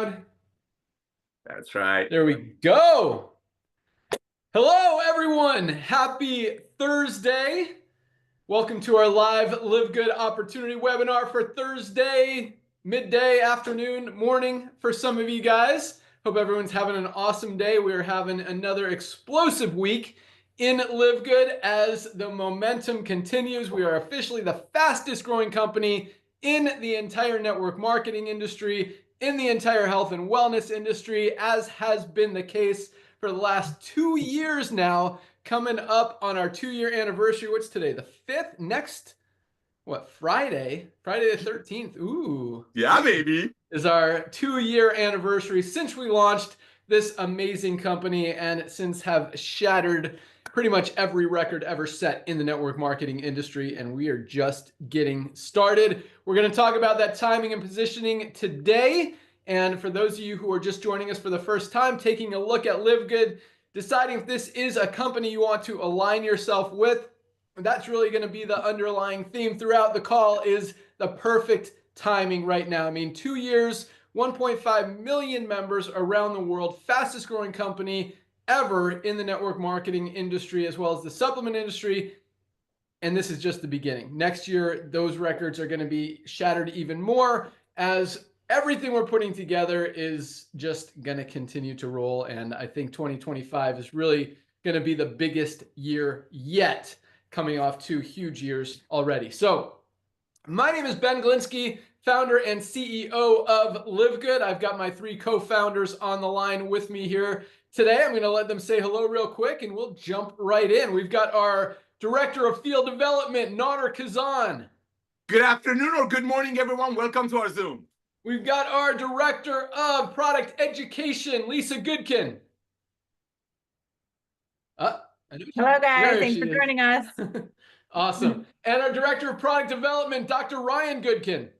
loud. That's right. There we go. Hello, everyone. Happy Thursday. Welcome to our live Live Good Opportunity webinar for Thursday, midday, afternoon, morning for some of you guys. Hope everyone's having an awesome day. We are having another explosive week in Live Good as the momentum continues. We are officially the fastest growing company in the entire network marketing industry, in the entire health and wellness industry, as has been the case for the last 2 years now, coming up on our 2-year anniversary. What's today? The 5th? Next, what, Friday? Friday the 13th. Ooh. Yeah, baby. Is our 2-year anniversary since we launched this amazing company and since have shattered pretty much every record ever set in the network marketing industry, and we are just getting started. We're going to talk about that timing and positioning today. And for those of you who are just joining us for the first time, taking a look at Live Good, deciding if this is a company you want to align yourself with, that's really going to be the underlying theme throughout the call, is the perfect timing right now. I mean, 2 years, 1.5 million members around the world, fastest growing company ever in the network marketing industry, as well as the supplement industry. And this is just the beginning. Next year, those records are going to be shattered even more, as everything we're putting together is just going to continue to roll. And I think 2025 is really going to be the biggest year yet, coming off 2 huge years already. So my name is Ben Glinskey, founder and CEO of Live Good. I've got my 3 co-founders on the line with me here today. I'm going to let them say hello real quick and we'll jump right in. We've got our Director of Field Development, Nauder Kazan. Good afternoon or good morning, everyone. Welcome to our Zoom. We've got our Director of Product Education, Lisa Goodkin. Hello, guys. Thanks for joining us. Awesome. And our Director of Product Development, Dr. Ryan Goodkin.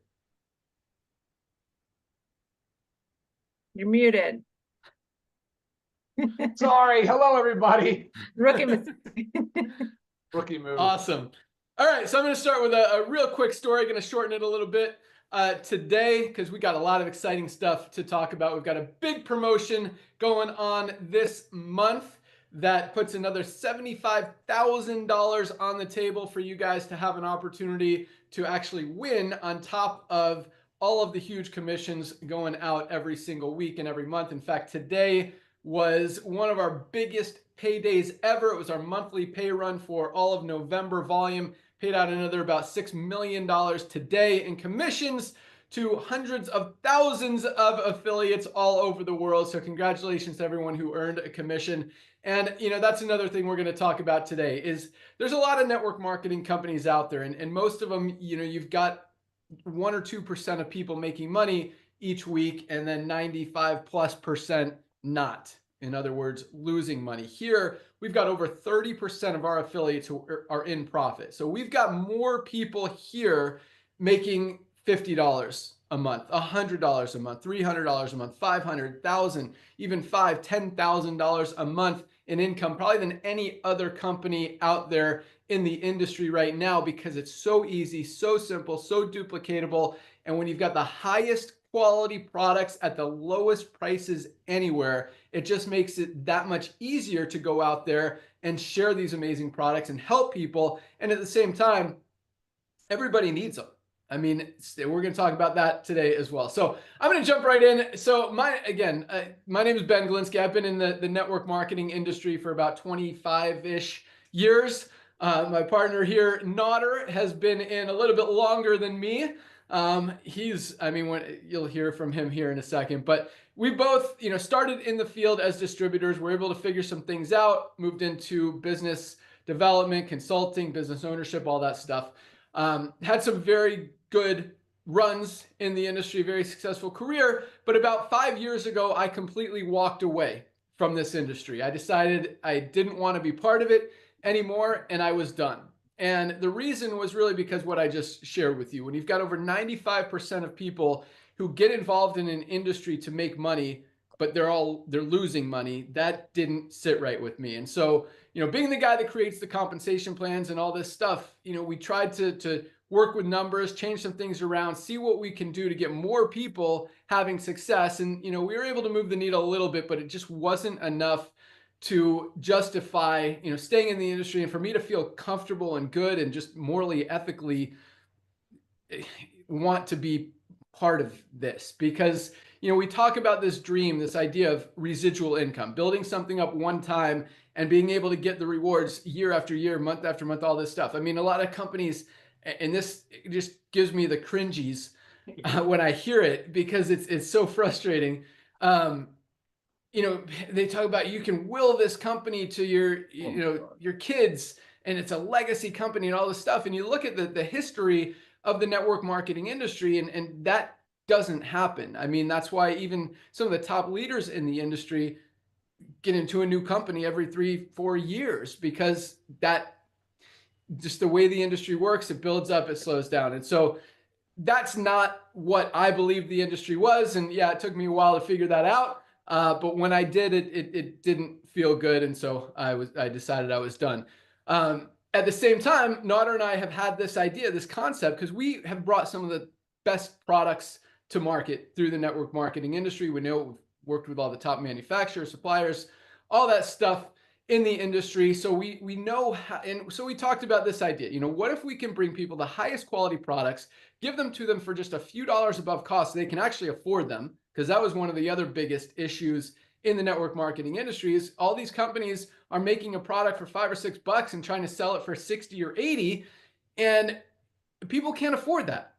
You're muted. Sorry. Hello, everybody. Rookie move. Awesome. All right. So I'm going to start with a real quick story. Going to shorten it a little bit today because we got a lot of exciting stuff to talk about. We've got a big promotion going on this month that puts another $75,000 on the table for you guys to have an opportunity to actually win on top of all of the huge commissions going out every single week and every month. In fact, today was one of our biggest paydays ever. It was our monthly pay run for all of November volume. Paid out another about $6 million today in commissions to hundreds of thousands of affiliates all over the world. So congratulations to everyone who earned a commission. And that's another thing we're going to talk about today is there's a lot of network marketing companies out there, and most of them, you've got 1 or 2% of people making money each week, and then 95+% not. In other words, losing money. Here, we've got over 30% of our affiliates who are in profit. So we've got more people here making $50 a month, $100 a month, $300 a month, $500, $1,000, even $5,000, $10,000 a month in income, probably than any other company out there in the industry right now, because it's so easy, so simple, so duplicatable. And when you've got the highest quality products at the lowest prices anywhere, it just makes it that much easier to go out there and share these amazing products and help people. And at the same time, everybody needs them. I mean, we're going to talk about that today as well. So I'm going to jump right in. So my name is Ben Glinskey. I've been in the network marketing industry for about 25-ish years. My partner here, Nauder, has been in a little bit longer than me. You'll hear from him here in a second, but we both, started in the field as distributors. We're able to figure some things out, moved into business development, consulting, business ownership, all that stuff. Had some very good runs in the industry, very successful career. But about 5 years ago, I completely walked away from this industry. I decided I didn't want to be part of it anymore, and I was done. And the reason was really because what I just shared with you. When you've got over 95% of people who get involved in an industry to make money, but they're losing money, that didn't sit right with me. And so, being the guy that creates the compensation plans and all this stuff, we tried to work with numbers, change some things around, see what we can do to get more people having success. And, we were able to move the needle a little bit, but it just wasn't enough to justify, staying in the industry and for me to feel comfortable and good and just morally, ethically want to be part of this. Because, we talk about this dream, this idea of residual income, building something up one time and being able to get the rewards year after year, month after month, all this stuff. I mean, a lot of companies, and this just gives me the cringies when I hear it, because it's so frustrating. They talk about you can will this company to your kids, and it's a legacy company and all this stuff. And you look at the history of the network marketing industry, and that doesn't happen. I mean, that's why even some of the top leaders in the industry get into a new company every 3-4 years, because that just the way the industry works, it builds up, it slows down. And so that's not what I believed the industry was. And yeah, it took me a while to figure that out. But when I did, it didn't feel good. And so I decided I was done. At the same time, Nauder and I have had this idea, this concept, because we have brought some of the best products to market through the network marketing industry. We know we've worked with all the top manufacturers, suppliers, all that stuff in the industry. So we know how, and so we talked about this idea, what if we can bring people the highest quality products, give them to them for just a few dollars above cost so they can actually afford them? Because that was one of the other biggest issues in the network marketing industry, is all these companies are making a product for $5 or $6 and trying to sell it for 60 or 80, and people can't afford that.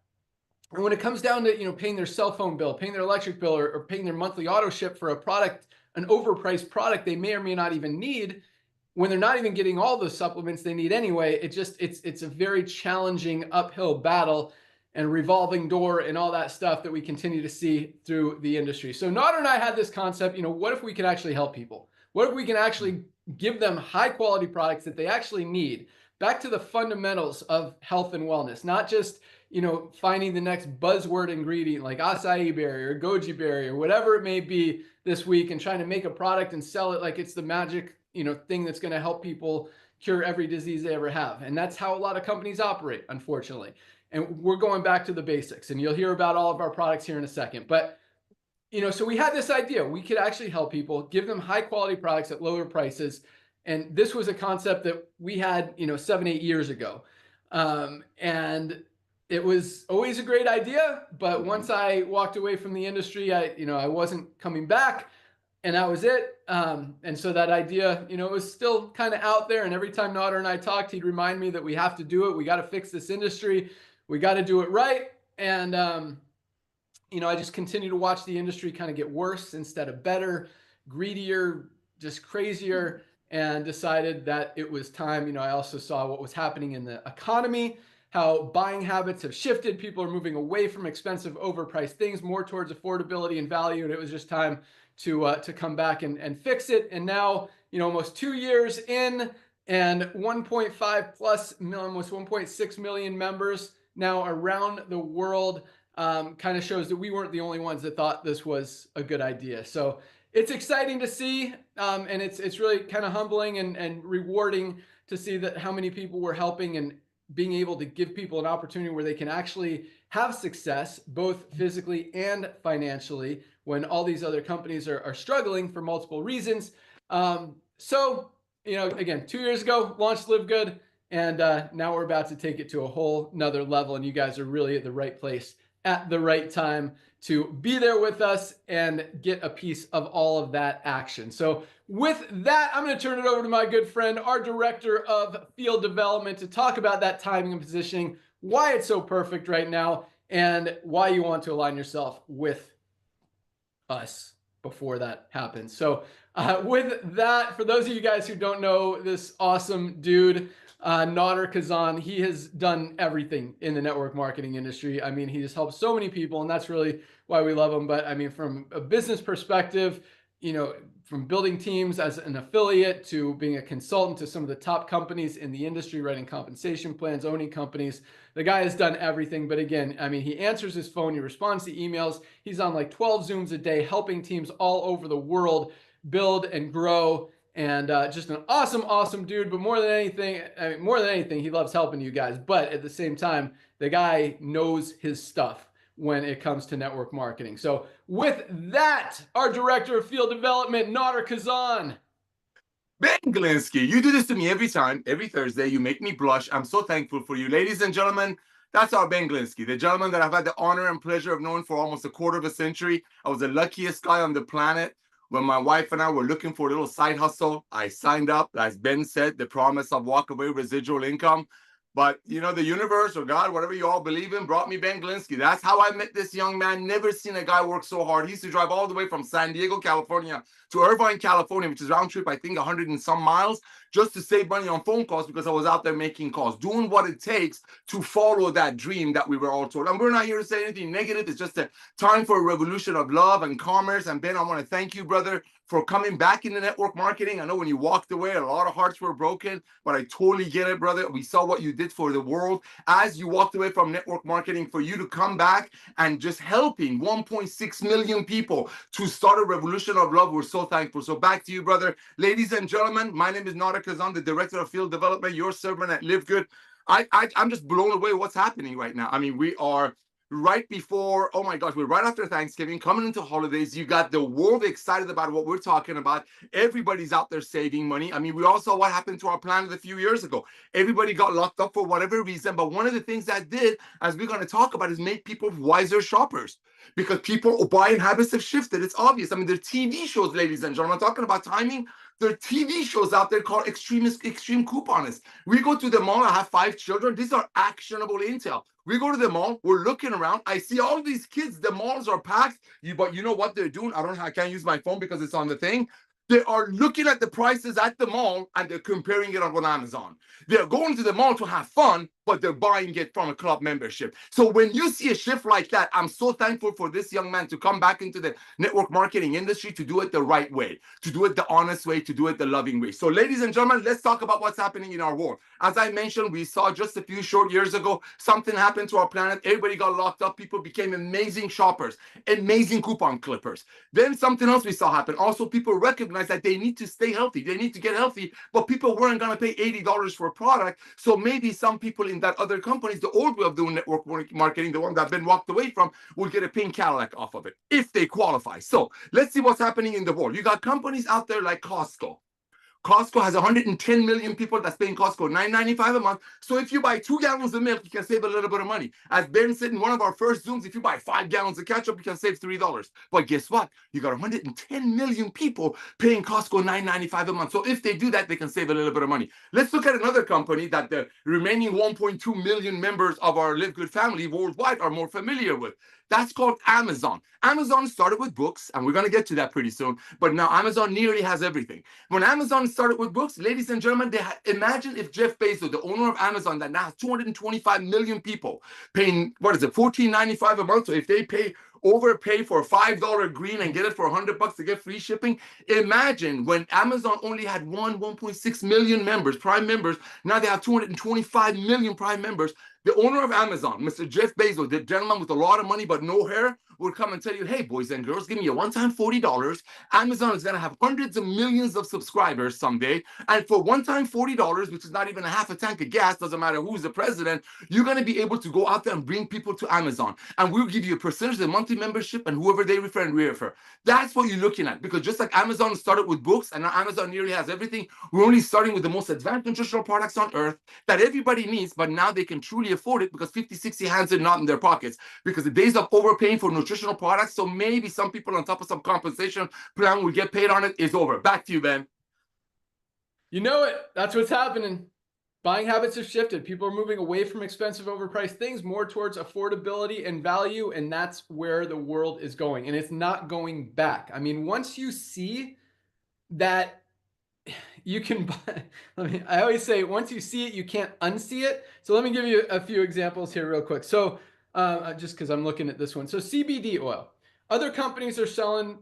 And when it comes down to, paying their cell phone bill, paying their electric bill, or paying their monthly auto ship for a product, an overpriced product they may or may not even need, when they're not even getting all the supplements they need anyway, it's a very challenging uphill battle and revolving door and all that stuff that we continue to see through the industry. So Nauder and I had this concept, what if we could actually help people? What if we can actually give them high quality products that they actually need? Back to the fundamentals of health and wellness, not just, finding the next buzzword ingredient like acai berry or goji berry or whatever it may be this week, and trying to make a product and sell it like it's the magic, thing that's going to help people cure every disease they ever have. And that's how a lot of companies operate, unfortunately. And we're going back to the basics, and you'll hear about all of our products here in a second. But, so we had this idea, we could actually help people, give them high quality products at lower prices. And this was a concept that we had, 7-8 years ago. And it was always a great idea, but once I walked away from the industry, I wasn't coming back, and that was it. And so that idea, it was still kind of out there. And every time Nauder and I talked, he'd remind me that we have to do it. We got to fix this industry. We got to do it right. And, I just continue to watch the industry kind of get worse instead of better, greedier, just crazier, and decided that it was time. I also saw what was happening in the economy, how buying habits have shifted. People are moving away from expensive, overpriced things, more towards affordability and value. And it was just time to come back and fix it. And now, almost 2 years in, and 1.5 plus million, almost 1.6 million members now around the world, kind of shows that we weren't the only ones that thought this was a good idea. So it's exciting to see, and it's really kind of humbling and rewarding to see that how many people we're helping, and being able to give people an opportunity where they can actually have success, both physically and financially, when all these other companies are struggling for multiple reasons. So, again, 2 years ago, launched LiveGood, and now we're about to take it to a whole nother level. And you guys are really at the right place at the right time to be there with us and get a piece of all of that action. So with that, I'm going to turn it over to my good friend, our director of field development, to talk about that timing and positioning, why it's so perfect right now, and why you want to align yourself with us before that happens. So with that, for those of you guys who don't know this awesome dude, Nauder Kazan, he has done everything in the network marketing industry. I mean, he just helps so many people, and that's really why we love him. But I mean, from a business perspective, from building teams as an affiliate to being a consultant to some of the top companies in the industry, writing compensation plans, owning companies, the guy has done everything. But again, I mean, he answers his phone, he responds to emails. He's on like 12 Zooms a day, helping teams all over the world build and grow and just an awesome dude. But more than anything, he loves helping you guys. But at the same time, the guy knows his stuff when it comes to network marketing. So with that, our director of field development, Nauder Kazan. Ben Glinskey, you do this to me every time, every Thursday. You make me blush. I'm so thankful for you. Ladies and gentlemen, that's our Ben Glinskey, the gentleman that I've had the honor and pleasure of knowing for almost a quarter of a century. I was the luckiest guy on the planet. When my wife and I were looking for a little side hustle, I signed up, as Ben said, the promise of walkaway residual income. But, you know, the universe or God, whatever you all believe in, brought me Ben Glinskey. That's how I met this young man. Never seen a guy work so hard. He used to drive all the way from San Diego, California to Irvine, California, which is round trip, I think 100 and some miles, just to save money on phone calls because I was out there making calls, doing what it takes to follow that dream that we were all told. And we're not here to say anything negative. It's just a time for a revolution of love and commerce. And Ben, I want to thank you, brother, for coming back into network marketing. I know when you walked away, a lot of hearts were broken, but I totally get it, brother. We saw what you did for the world as you walked away from network marketing. For you to come back and just helping 1.6 million people to start a revolution of love, we're so thankful. So back to you, brother. Ladies and gentlemen, my name is Nauder Kazan, the director of field development, your servant at LiveGood. I'm just blown away what's happening right now. I mean, we are right before, oh my gosh, we're right after Thanksgiving, coming into holidays. You got the world excited about what we're talking about. Everybody's out there saving money. I mean, we all saw what happened to our planet a few years ago. Everybody got locked up for whatever reason. But one of the things that did, as we're going to talk about, is make people wiser shoppers, because people buying habits have shifted. It's obvious. I mean, there are TV shows, ladies and gentlemen, I'm talking about timing. There are TV shows out there called extreme couponists. We go to the mall. I have 5 children. These are actionable intel. We go to the mall. We're looking around. I see all these kids. The malls are packed. But you know what they're doing? I can't use my phone because it's on the thing. They are looking at the prices at the mall and they're comparing it on Amazon. They're going to the mall to have fun, but they're buying it from a club membership. So when you see a shift like that, I'm so thankful for this young man to come back into the network marketing industry, to do it the right way, to do it the honest way, to do it the loving way. So ladies and gentlemen, let's talk about what's happening in our world. As I mentioned, we saw just a few short years ago, something happened to our planet. Everybody got locked up. People became amazing shoppers, amazing coupon clippers. Then something else we saw happen. Also, people recognized that they need to stay healthy. They need to get healthy, but people weren't going to pay $80 for a product. So maybe some people in that other companies, the old way of doing network marketing, the one that Ben walked away from, will get a pink Cadillac off of it if they qualify. So let's see what's happening in the world. You got companies out there like Costco. Costco has 110 million people that's paying Costco $9.95 a month. So if you buy 2 gallons of milk, you can save a little bit of money. As Ben said in one of our first Zooms, if you buy 5 gallons of ketchup, you can save $3. But guess what? You got 110 million people paying Costco $9.95 a month. So if they do that, they can save a little bit of money. Let's look at another company that the remaining 1.2 million members of our LiveGood family worldwide are more familiar with. That's called Amazon. Amazon started with books, and we're going to get to that pretty soon. But now Amazon nearly has everything. When Amazon started with books, ladies and gentlemen, imagine if Jeff Bezos, the owner of Amazon, that now has 225 million people paying, $14.95 a month. So if they overpay for a $5 green and get it for $100 to get free shipping. Imagine when Amazon only had 1.6 million members, Prime members. Now they have 225 million Prime members. The owner of Amazon, Mr. Jeff Bezos, the gentleman with a lot of money but no hair, would come and tell you, hey, boys and girls, give me a one-time $40. Amazon is going to have hundreds of millions of subscribers someday. And for one-time $40, which is not even a half a tank of gas, doesn't matter who's the president, you're going to be able to go out there and bring people to Amazon. And we'll give you a percentage of the monthly membership and whoever they refer and refer. That's what you're looking at. Because just like Amazon started with books and now Amazon nearly has everything, we're only starting with the most advanced nutritional products on earth that everybody needs, but now they can truly afford it because 50, 60 hands are not in their pockets. Because the days of overpaying for nutritional products, so maybe some people on top of some compensation plan will get paid on it, is over. Back to you, Ben. You know it. That's what's happening. Buying habits have shifted. People are moving away from expensive, overpriced things more towards affordability and value, and that's where the world is going. And it's not going back. I mean, once you see that you can buy, I always say, once you see it, you can't unsee it. So let me give you a few examples here real quick. So just because I'm looking at this one. So CBD oil. Other companies are selling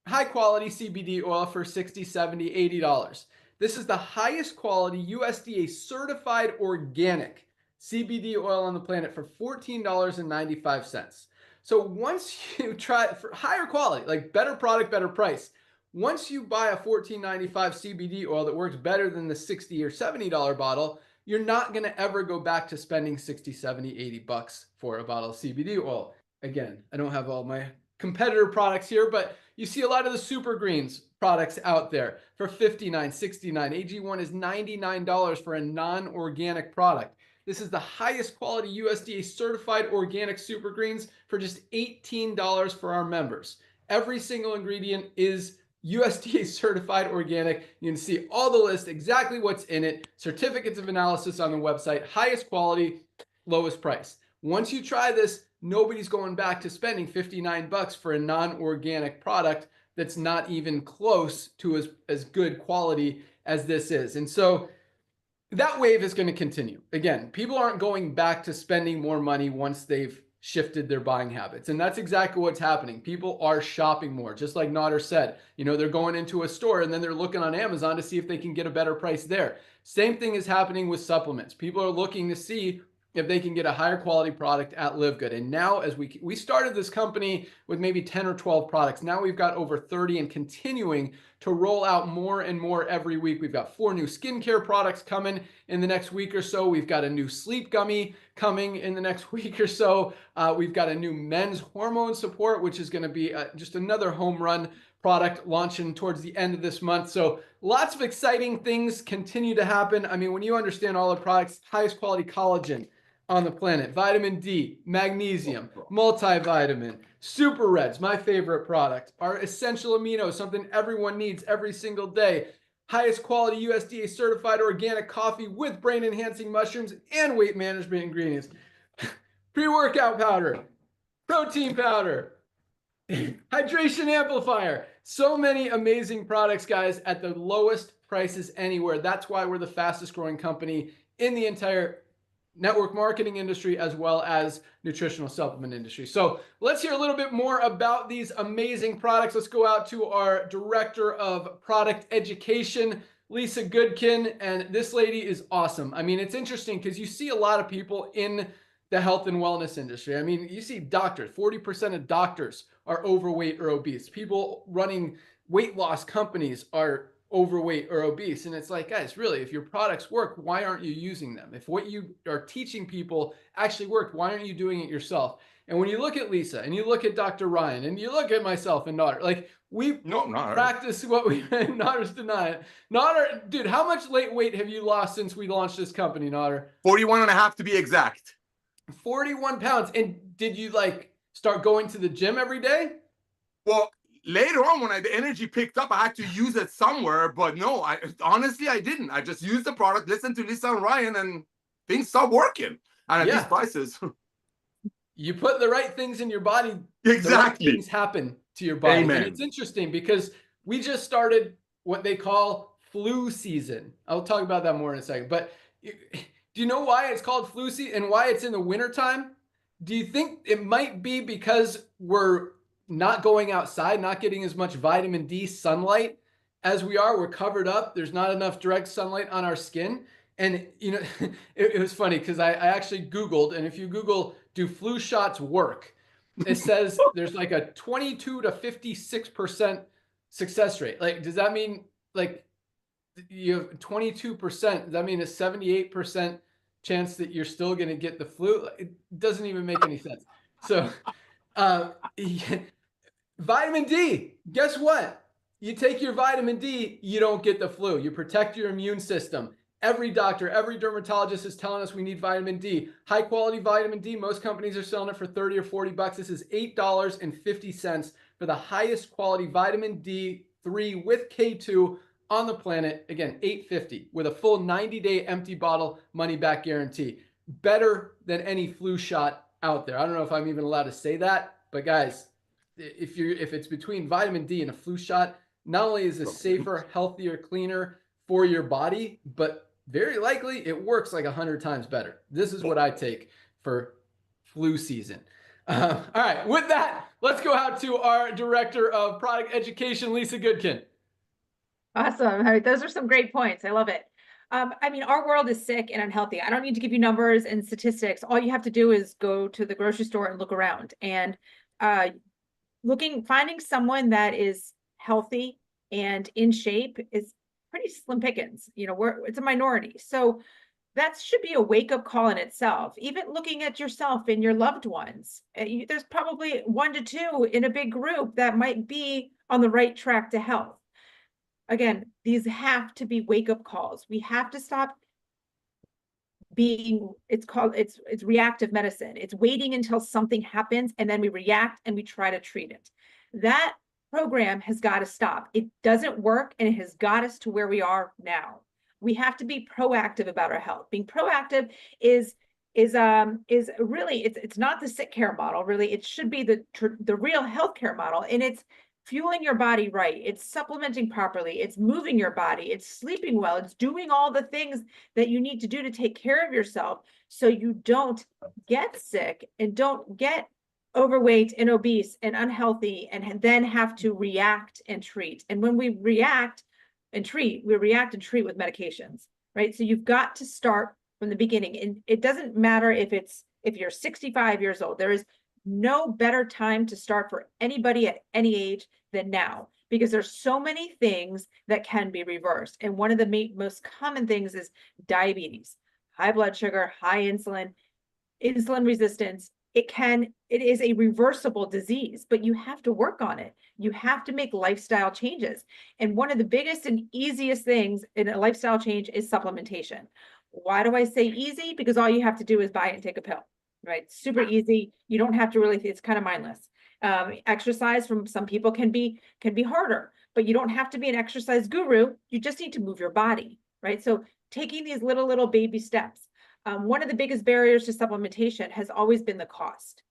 high quality CBD oil for $60, $70, $80. This is the highest quality USDA certified organic CBD oil on the planet for $14.95. So once you try for higher quality, like better product, better price, once you buy a $14.95 CBD oil that works better than the $60 or $70 bottle, you're not going to ever go back to spending 60, 70, 80 bucks for a bottle of CBD oil. Again, I don't have all my competitor products here, but you see a lot of the Super Greens products out there for $59, $69. AG1 is $99 for a non-organic product. This is the highest quality USDA certified organic Super Greens for just $18 for our members. Every single ingredient is USDA certified organic. You can see all the list, exactly what's in it, certificates of analysis on the website, highest quality, lowest price. Once you try this, nobody's going back to spending 59 bucks for a non-organic product that's not even close to as good quality as this is. And so that wave is going to continue. Again, people aren't going back to spending more money once they've shifted their buying habits. And that's exactly what's happening. People are shopping more. Just like Nauder said, you know, they're going into a store and then they're looking on Amazon to see if they can get a better price there. Same thing is happening with supplements. People are looking to see if they can get a higher quality product at LiveGood. And now, as we started this company with maybe 10 or 12 products, now we've got over 30 and continuing to roll out more and more every week. We've got 4 new skincare products coming in the next week or so. We've got a new sleep gummy coming in the next week or so. We've got a new men's hormone support, which is going to be just another home run product launching towards the end of this month. So lots of exciting things continue to happen. I mean, when you understand all the products, highest quality collagen on the planet, vitamin D, magnesium, multivitamin, Super Reds, my favorite product, our essential aminos, something everyone needs every single day, highest quality USDA certified organic coffee with brain enhancing mushrooms and weight management ingredients, pre-workout powder, protein powder, hydration amplifier, so many amazing products, guys, at the lowest prices anywhere. That's why we're the fastest growing company in the entire network marketing industry, as well as nutritional supplement industry. So let's hear a little bit more about these amazing products. Let's go out to our director of product education, Lisa Goodkin. And this lady is awesome. I mean, it's interesting because you see a lot of people in the health and wellness industry. I mean, you see doctors, 40% of doctors are overweight or obese. People running weight loss companies are overweight or obese. And it's like, guys, really, if your products work, why aren't you using them? If what you are teaching people actually worked, why aren't you doing it yourself? And when you look at Lisa and you look at Dr. Ryan and you look at myself and Nauder, like we practice what we, Nauder's denying it. Nauder, dude, how much weight have you lost since we launched this company, Nauder? 41.5 to be exact. 41 pounds. And did you like start going to the gym every day? Well, later on, when the energy picked up, I had to use it somewhere. But no, honestly, I didn't. I just used the product, listened to Lisa and Ryan, and things stopped working. And at these prices. You put the right things in your body. Exactly. The right things happen to your body. Amen. And it's interesting because we just started what they call flu season. I'll talk about that more in a second. But do you know why it's called flu season and why it's in the wintertime? Do you think it might be because we're not going outside, not getting as much vitamin D sunlight as we are? We're covered up. There's not enough direct sunlight on our skin. And, you know, it was funny because I actually Googled, and if you Google, do flu shots work? It says there's like a 22 to 56% success rate. Like, does that mean like you have 22%? Does that mean a 78% chance that you're still going to get the flu? It doesn't even make any sense. So, vitamin D, guess what? You take your vitamin D, you don't get the flu. You protect your immune system. Every doctor, every dermatologist is telling us we need vitamin D. High quality vitamin D, most companies are selling it for 30 or 40 bucks. This is $8.50 for the highest quality vitamin D3 with K2 on the planet. Again, $8.50 with a full 90-day empty bottle money back guarantee. Better than any flu shot out there. I don't know if I'm even allowed to say that, but guys, if it's between vitamin D and a flu shot, not only is it safer, healthier, cleaner for your body, but very likely it works like 100 times better. This is what I take for flu season. All right, with that, let's go out to our director of product education, Lisa Goodkin. Awesome. All right, those are some great points. I love it. I mean, our world is sick and unhealthy. I don't need to give you numbers and statistics. All you have to do is go to the grocery store and look around, and finding someone that is healthy and in shape is pretty slim pickings. You know, it's a minority. So that should be a wake-up call in itself. Even looking at yourself and your loved ones, there's probably 1 to 2 in a big group that might be on the right track to health. Again, these have to be wake-up calls. We have to stop being, it's reactive medicine. It's waiting until something happens and then we react and we try to treat it. That program has got to stop. It doesn't work, and it has got us to where we are now. We have to be proactive about our health. Being proactive is really, it's not the sick care model. Really, it should be the real healthcare model, and it's fueling your body right. It's supplementing properly. It's moving your body. It's sleeping well. It's doing all the things that you need to do to take care of yourself so you don't get sick and don't get overweight and obese and unhealthy and then have to react and treat. And when we react and treat with medications, right? So you've got to start from the beginning. And it doesn't matter if you're 65 years old. There is no better time to start for anybody at any age than now, because there's so many things that can be reversed. And one of the most common things is diabetes, high blood sugar, high insulin resistance. It is a reversible disease, but you have to work on it. You have to make lifestyle changes. And one of the biggest and easiest things in a lifestyle change is supplementation. Why do I say easy? Because all you have to do is buy it and take a pill, right? Super easy. You don't have to really, it's kind of mindless. Exercise from some people can be harder, but you don't have to be an exercise guru. You just need to move your body, right? So taking these little baby steps. One of the biggest barriers to supplementation has always been the cost.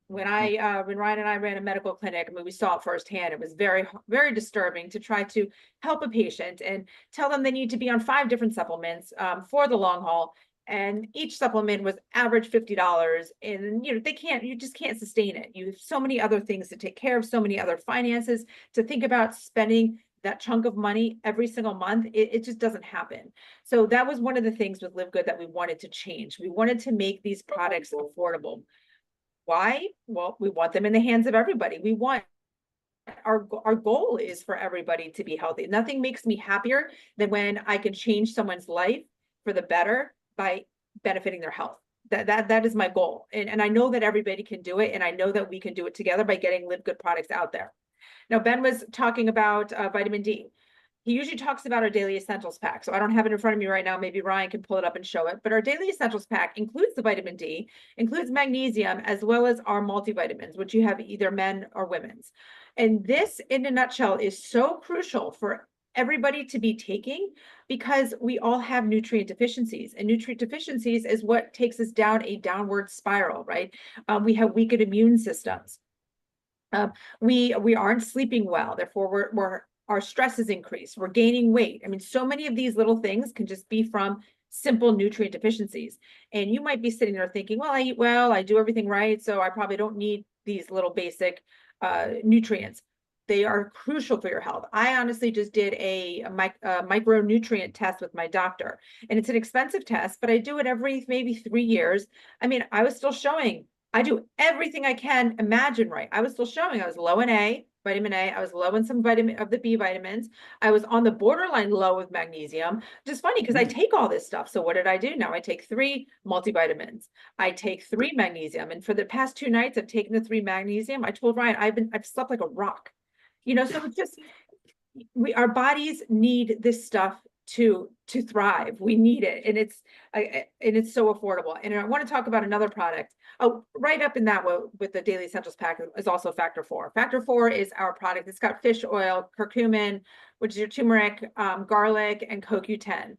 When Ryan and I ran a medical clinic, I mean, we saw it firsthand. It was very, very disturbing to try to help a patient and tell them they need to be on 5 different supplements for the long haul. And each supplement was average $50. And, you just can't sustain it. You have so many other things to take care of, so many other finances to think about spending that chunk of money every single month. It just doesn't happen. So that was one of the things with Live Good that we wanted to change. We wanted to make these products affordable. Why? Well, we want them in the hands of everybody. We want our goal is for everybody to be healthy. Nothing makes me happier than when I can change someone's life for the better by benefiting their health. That is my goal. And I know that everybody can do it. And I know that we can do it together by getting Live Good products out there. Now, Ben was talking about vitamin D. He usually talks about our Daily Essentials pack. So I don't have it in front of me right now. Maybe Ryan can pull it up and show it. But our Daily Essentials pack includes the vitamin D, includes magnesium, as well as our multivitamins, which you have either men or women's. And this, in a nutshell, is so crucial for everybody to be taking because we all have nutrient deficiencies, and nutrient deficiencies is what takes us down a downward spiral, right? We have weakened immune systems. We aren't sleeping well, therefore our stress is increased, we're gaining weight. I mean, so many of these little things can just be from simple nutrient deficiencies. And you might be sitting there thinking, well, I eat well, I do everything right, so I probably don't need these little basic nutrients. They are crucial for your health. I honestly just did a micronutrient test with my doctor, and it's an expensive test, but I do it every maybe 3 years. I mean, I was still showing, I do everything I can imagine right. I was still showing I was low in vitamin A. I was low in some of the B vitamins. I was on the borderline low with magnesium. Just funny because I take all this stuff. So what did I do? Now I take 3 multivitamins. I take 3 magnesium. And for the past 2 nights, I've taken the 3 magnesium. I told Ryan, I've slept like a rock. So it's just, our bodies need this stuff to thrive. We need it. And it's so affordable. And I want to talk about another product. Oh, right up in that with the Daily Essentials pack is also Factor 4. Factor 4 is our product. It's got fish oil, curcumin, which is your turmeric, garlic, and CoQ10.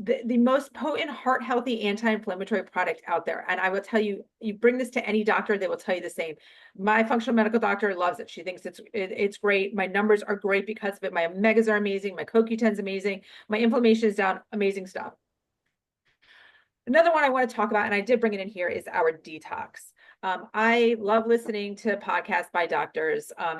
The most potent heart healthy anti-inflammatory product out there. And I will tell you, you bring this to any doctor, they will tell you the same. My functional medical doctor loves it. She thinks it's great. My numbers are great because of it. My omegas are amazing. My CoQ10 is amazing. My inflammation is down. Amazing stuff. Another one I want to talk about, and I did bring it in here, is our detox. I love listening to podcasts by doctors. And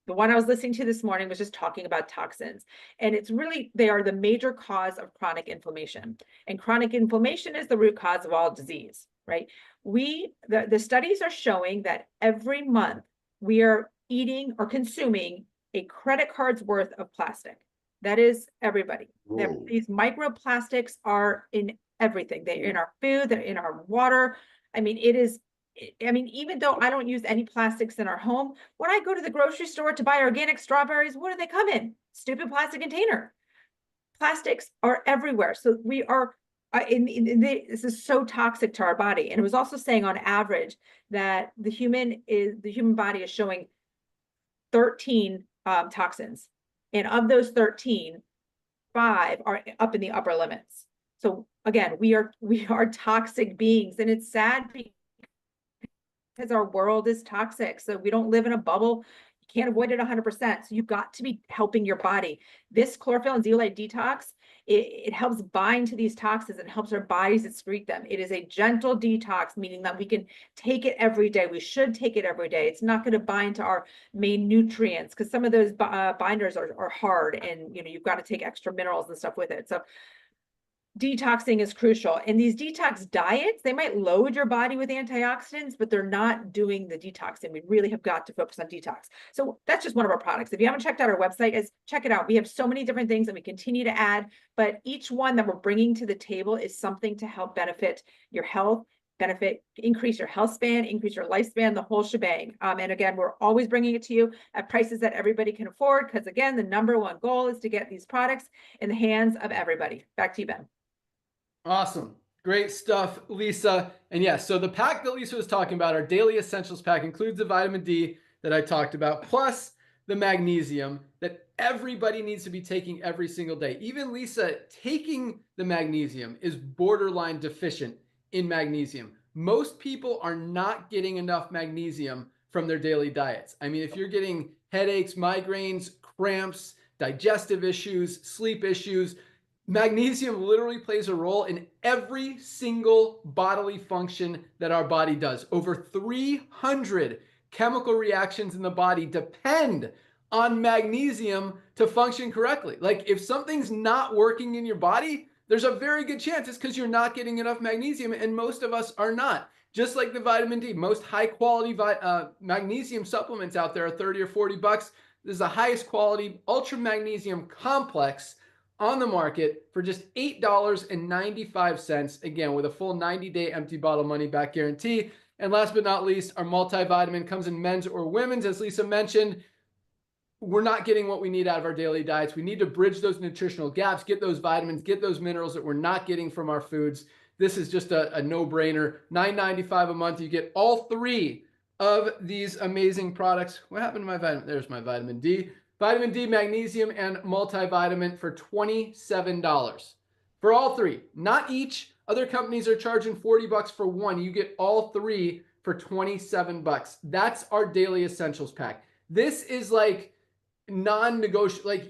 the one I was listening to this morning was just talking about toxins. And it's really, they are the major cause of chronic inflammation. And chronic inflammation is the root cause of all disease, right? The studies are showing that every month we are eating or consuming a credit card's worth of plastic. That is everybody. Whoa. These microplastics are in everything. They're in our food, they're in our water. I mean, even though I don't use any plastics in our home, when I go to the grocery store to buy organic strawberries, what do they come in? Stupid plastic container. Plastics are everywhere. So we are, this is so toxic to our body. And it was also saying on average that the human body is showing 13 toxins. And of those 13, 5 are up in the upper limits. So again, we are toxic beings, and it's sad because our world is toxic. So we don't live in a bubble. You can't avoid it 100%. So you've got to be helping your body. This chlorophyll and zeolite detox, it helps bind to these toxins and helps our bodies excrete them. It is a gentle detox, meaning that we can take it every day. We should take it every day. It's not going to bind to our main nutrients because some of those binders are hard, and you've got to take extra minerals and stuff with it. So detoxing is crucial. And these detox diets, they might load your body with antioxidants, but they're not doing the detoxing. We really have got to focus on detox. So that's just one of our products. If you haven't checked out our website, check it out. We have so many different things that we continue to add, but each one that we're bringing to the table is something to help benefit your health, increase your health span, increase your lifespan, the whole shebang. And again, we're always bringing it to you at prices that everybody can afford, because again, the number one goal is to get these products in the hands of everybody. Back to you, Ben. Awesome. Great stuff, Lisa. And yes, so the pack that Lisa was talking about, our daily essentials pack, includes the vitamin D that I talked about, plus the magnesium that everybody needs to be taking every single day. Even Lisa taking the magnesium is borderline deficient in magnesium. Most people are not getting enough magnesium from their daily diets. I mean, if you're getting headaches, migraines, cramps, digestive issues, sleep issues, magnesium literally plays a role in every single bodily function that our body does. Over 300 chemical reactions in the body depend on magnesium to function correctly. Like if something's not working in your body, there's a very good chance it's because you're not getting enough magnesium, and most of us are not. Just like the vitamin D, most high quality magnesium supplements out there are 30 or 40 bucks. This is the highest quality ultra magnesium complex on the market for just $8.95, again, with a full 90-day empty bottle money back guarantee. And last but not least, our multivitamin comes in men's or women's. As Lisa mentioned, we're not getting what we need out of our daily diets. We need to bridge those nutritional gaps, get those vitamins, get those minerals that we're not getting from our foods. This is just a no-brainer. $9.95 a month. You get all 3 of these amazing products. What happened to my vitamin? There's my vitamin D. Vitamin D, magnesium, and multivitamin for $27 for all 3. Not each. Other companies are charging 40 bucks for one. You get all 3 for 27 bucks. That's our daily essentials pack. This is like non-negotiable. Like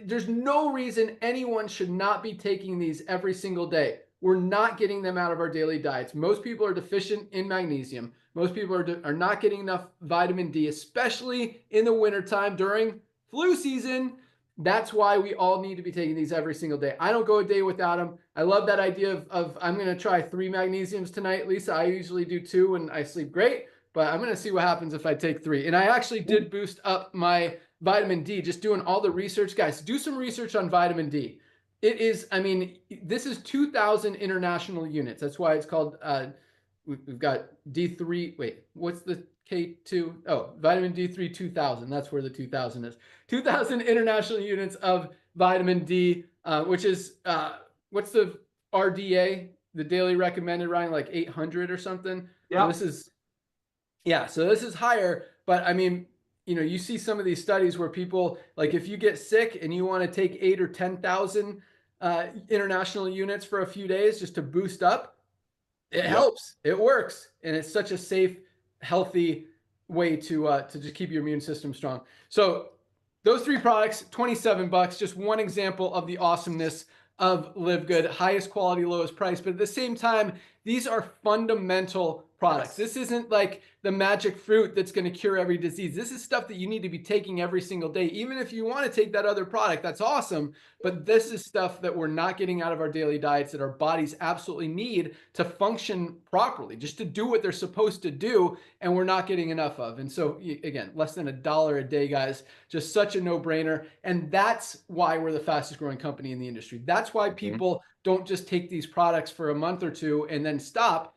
there's no reason anyone should not be taking these every single day. We're not getting them out of our daily diets. Most people are deficient in magnesium. Most people are not getting enough vitamin D, especially in the wintertime during flu season. That's why we all need to be taking these every single day. I don't go a day without them. I love that idea of I'm going to try 3 magnesiums tonight, Lisa. I usually do 2 and I sleep great, but I'm going to see what happens if I take 3. And I actually did boost up my vitamin D, just doing all the research. Guys, do some research on vitamin D. It is, I mean, this is 2,000 international units. That's why it's called, we've got D3, wait, what's the K2? Oh, vitamin D3 2000. That's where the 2000 is. 2,000 international units of vitamin D, which is, what's the RDA, the daily recommended, Ryan, like 800 or something? Yeah. So this is, yeah, so this is higher, but I mean, you see some of these studies where people, like if you get sick and you want to take 8 or 10,000 international units for a few days just to boost up, it helps, it works. And it's such a safe, healthy way to just keep your immune system strong. So those 3 products, 27 bucks, just one example of the awesomeness of LiveGood, highest quality, lowest price. But at the same time, these are fundamental products. This isn't like the magic fruit that's going to cure every disease. This is stuff that you need to be taking every single day. Even if you want to take that other product, that's awesome. But this is stuff that we're not getting out of our daily diets that our bodies absolutely need to function properly, just to do what they're supposed to do. And we're not getting enough of. And so again, less than $1 a day, guys, just such a no-brainer. And that's why we're the fastest growing company in the industry. That's why people don't just take these products for a month or two and then stop,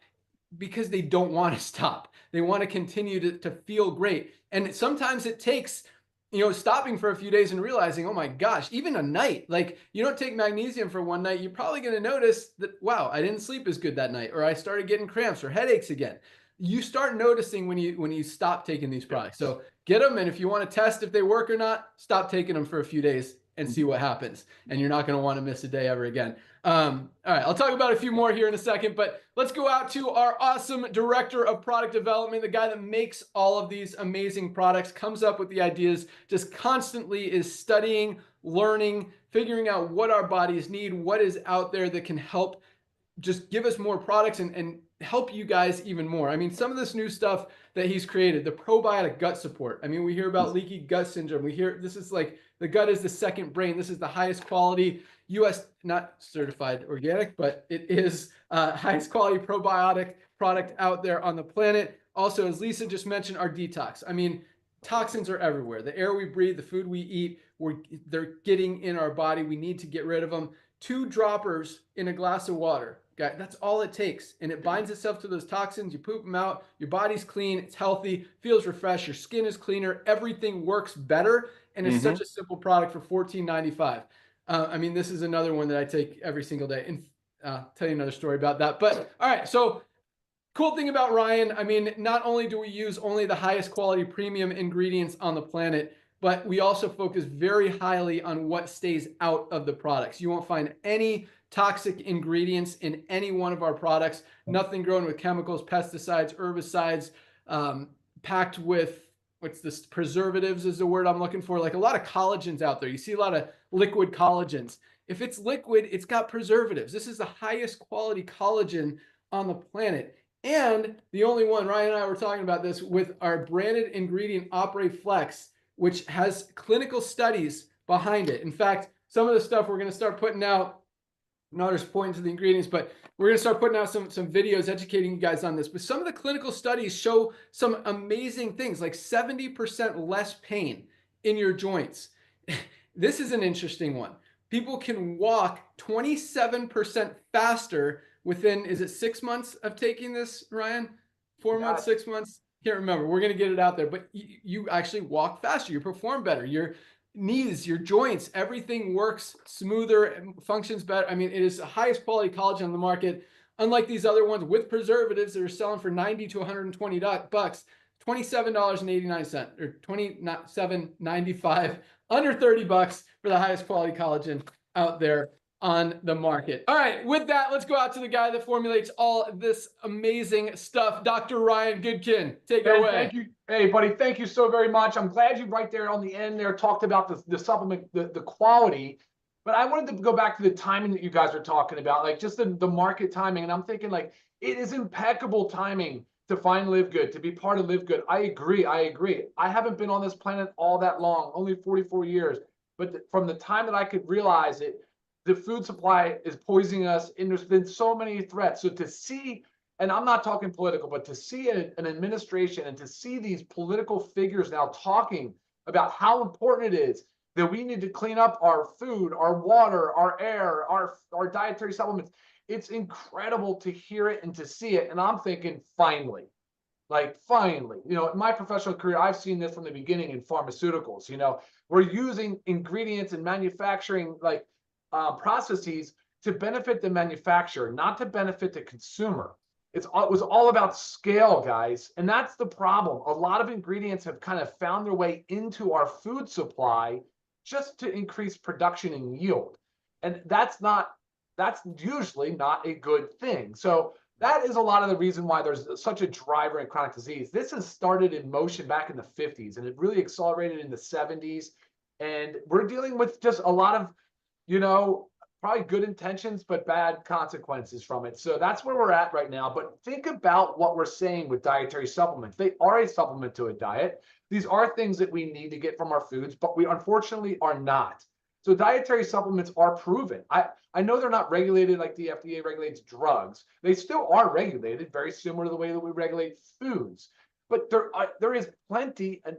because they don't want to stop. They want to continue to feel great. And sometimes it takes, stopping for a few days and realizing, oh my gosh, even a night, like you don't take magnesium for one night, you're probably going to notice that, wow, I didn't sleep as good that night, or I started getting cramps or headaches again. You start noticing when you stop taking these products. So get them. And if you want to test if they work or not, stop taking them for a few days and see what happens. And you're not going to want to miss a day ever again. All right, I'll talk about a few more here in a second, but let's go out to our awesome director of product development, the guy that makes all of these amazing products, comes up with the ideas, just constantly is studying, learning, figuring out what our bodies need, what is out there that can help just give us more products and help you guys even more. I mean, some of this new stuff that he's created, the probiotic gut support. I mean, we hear about leaky gut syndrome. We hear this is like the gut is the second brain. This is the highest quality US, not certified organic, but it is highest quality probiotic product out there on the planet. Also, as Lisa just mentioned, our detox. I mean, toxins are everywhere. The air we breathe, the food we eat, they're getting in our body. We need to get rid of them. 2 droppers in a glass of water. That's all it takes. And it binds itself to those toxins. You poop them out. Your body's clean. It's healthy. Feels refreshed. Your skin is cleaner. Everything works better. And it's such a simple product for $14.95. I mean, this is another one that I take every single day. And I'll tell you another story about that. But all right, so cool thing about Ryan, I mean, not only do we use only the highest quality premium ingredients on the planet, but we also focus very highly on what stays out of the products. You won't find any toxic ingredients in any one of our products. Nothing grown with chemicals, pesticides, herbicides, packed with, what's this, preservatives is the word I'm looking for. Like a lot of collagens out there. You see a lot of liquid collagens. If it's liquid, it's got preservatives. This is the highest quality collagen on the planet. And the only one, Ryan and I were talking about this, with our branded ingredient Opera Flex, which has clinical studies behind it. In fact, some of the stuff we're going to start putting out, Nauder's pointing to the ingredients, but we're going to start putting out some videos educating you guys on this. But some of the clinical studies show some amazing things, like 70% less pain in your joints. This is an interesting one. People can walk 27% faster within, is it 6 months of taking this, Ryan? 4 months, 6 months? Can't remember. We're going to get it out there, but you actually walk faster. You perform better. Your knees, your joints, everything works smoother and functions better. I mean, it is the highest quality collagen on the market. Unlike these other ones with preservatives that are selling for $90 to $120 bucks, $27.89 or $27.95, under 30 bucks for the highest quality collagen out there on the market. All right, with that, let's go out to the guy that formulates all this amazing stuff, Dr. Ryan Goodkin. Take it away. Thank you. Hey, buddy, thank you so very much. I'm glad you right there on the end there talked about the supplement, the quality. But I wanted to go back to the timing that you guys are talking about, like just the market timing. And I'm thinking like it is impeccable timing to find LiveGood, to be part of LiveGood. I agree. I haven't been on this planet all that long, only 44 years. But from the time that I could realize it, the food supply is poisoning us, and there's been so many threats. So to see, and I'm not talking political, but to see an administration and to see these political figures now talking about how important it is that we need to clean up our food, our water, our air, our dietary supplements, it's incredible to hear it and to see it. And I'm thinking, finally. Like, finally, in my professional career, I've seen this from the beginning in pharmaceuticals. We're using ingredients and manufacturing processes to benefit the manufacturer, not to benefit the consumer. It was all about scale, guys. And that's the problem. A lot of ingredients have kind of found their way into our food supply just to increase production and yield. And that's usually not a good thing. So that is a lot of the reason why there's such a driver in chronic disease. This has started in motion back in the 50s, and it really accelerated in the 70s. And we're dealing with just a lot of, probably good intentions, but bad consequences from it. So that's where we're at right now. But think about what we're saying with dietary supplements. They are a supplement to a diet. These are things that we need to get from our foods, but we unfortunately are not. So dietary supplements are proven. I know they're not regulated like the FDA regulates drugs. They still are regulated, very similar to the way that we regulate foods. But there is plenty and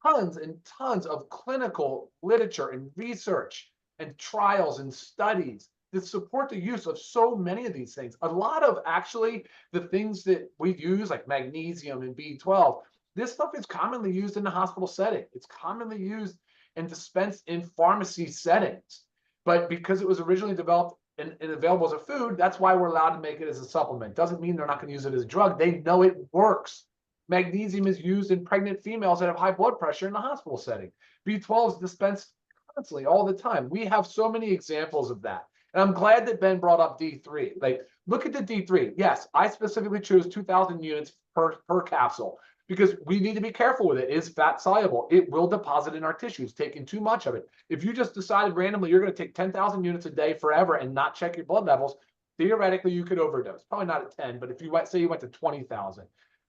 tons of clinical literature and research and trials and studies that support the use of so many of these things. A lot of actually the things that we use, like magnesium and B12, this stuff is commonly used in the hospital setting. It's commonly used and dispensed in pharmacy settings. But because it was originally developed and available as a food, that's why we're allowed to make it as a supplement. Doesn't mean they're not going to use it as a drug. They know it works. Magnesium is used in pregnant females that have high blood pressure in the hospital setting. B12 is dispensed constantly, all the time. We have so many examples of that. And I'm glad that Ben brought up D3. Like, look at the D3. Yes, I specifically chose 2,000 units per capsule because we need to be careful with it. It is fat soluble. It will deposit in our tissues, taking too much of it. If you just decided randomly you're going to take 10,000 units a day forever and not check your blood levels, theoretically you could overdose. Probably not at 10, but if you say you went to 20,000.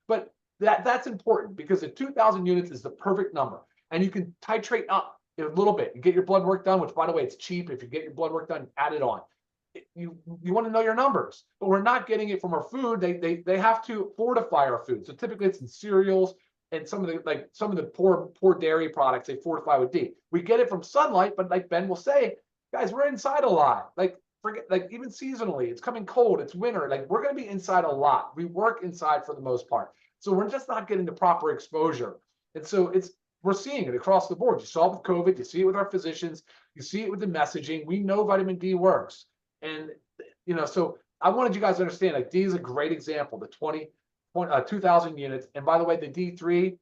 But that's important because the 2,000 units is the perfect number. And you can titrate up a little bit. You get your blood work done, which, by the way, it's cheap. If you get your blood work done, add it on. You want to know your numbers, but we're not getting it from our food. They have to fortify our food. So typically it's in cereals and some of the poor dairy products, they fortify with D. We get it from sunlight, but like Ben will say, guys, we're inside a lot. Like, forget, like, even seasonally, it's coming cold, it's winter. Like, we're going to be inside a lot. We work inside for the most part. So we're just not getting the proper exposure. And so we're seeing it across the board. You saw it with COVID, you see it with our physicians, you see it with the messaging. We know vitamin D works. And, so I wanted you guys to understand, like, D is a great example, the 2,000 units. And by the way, the D3,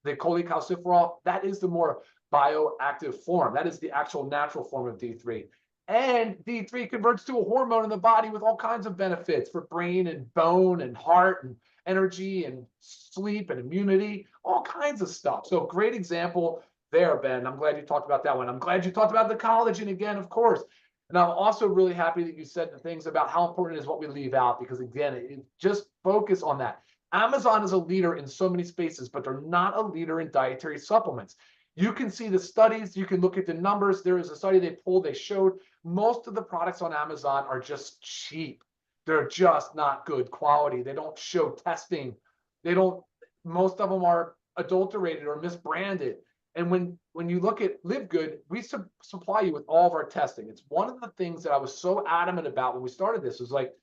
the cholecalciferol, that is the more bioactive form. That is the actual natural form of D3. And D3 converts to a hormone in the body with all kinds of benefits for brain and bone and heart and energy and sleep and immunity, all kinds of stuff. So great example there, Ben. I'm glad you talked about that one. I'm glad you talked about the collagen again, of course. And I'm also really happy that you said the things about how important is what we leave out, because again, just focus on that. Amazon is a leader in so many spaces, but they're not a leader in dietary supplements. You can see the studies, you can look at the numbers. There is a study they pulled, they showed most of the products on Amazon are just cheap. They're just not good quality. They don't show testing. Most of them are adulterated or misbranded. And when you look at LiveGood, we supply you with all of our testing. It's one of the things that I was so adamant about when we started this, was like,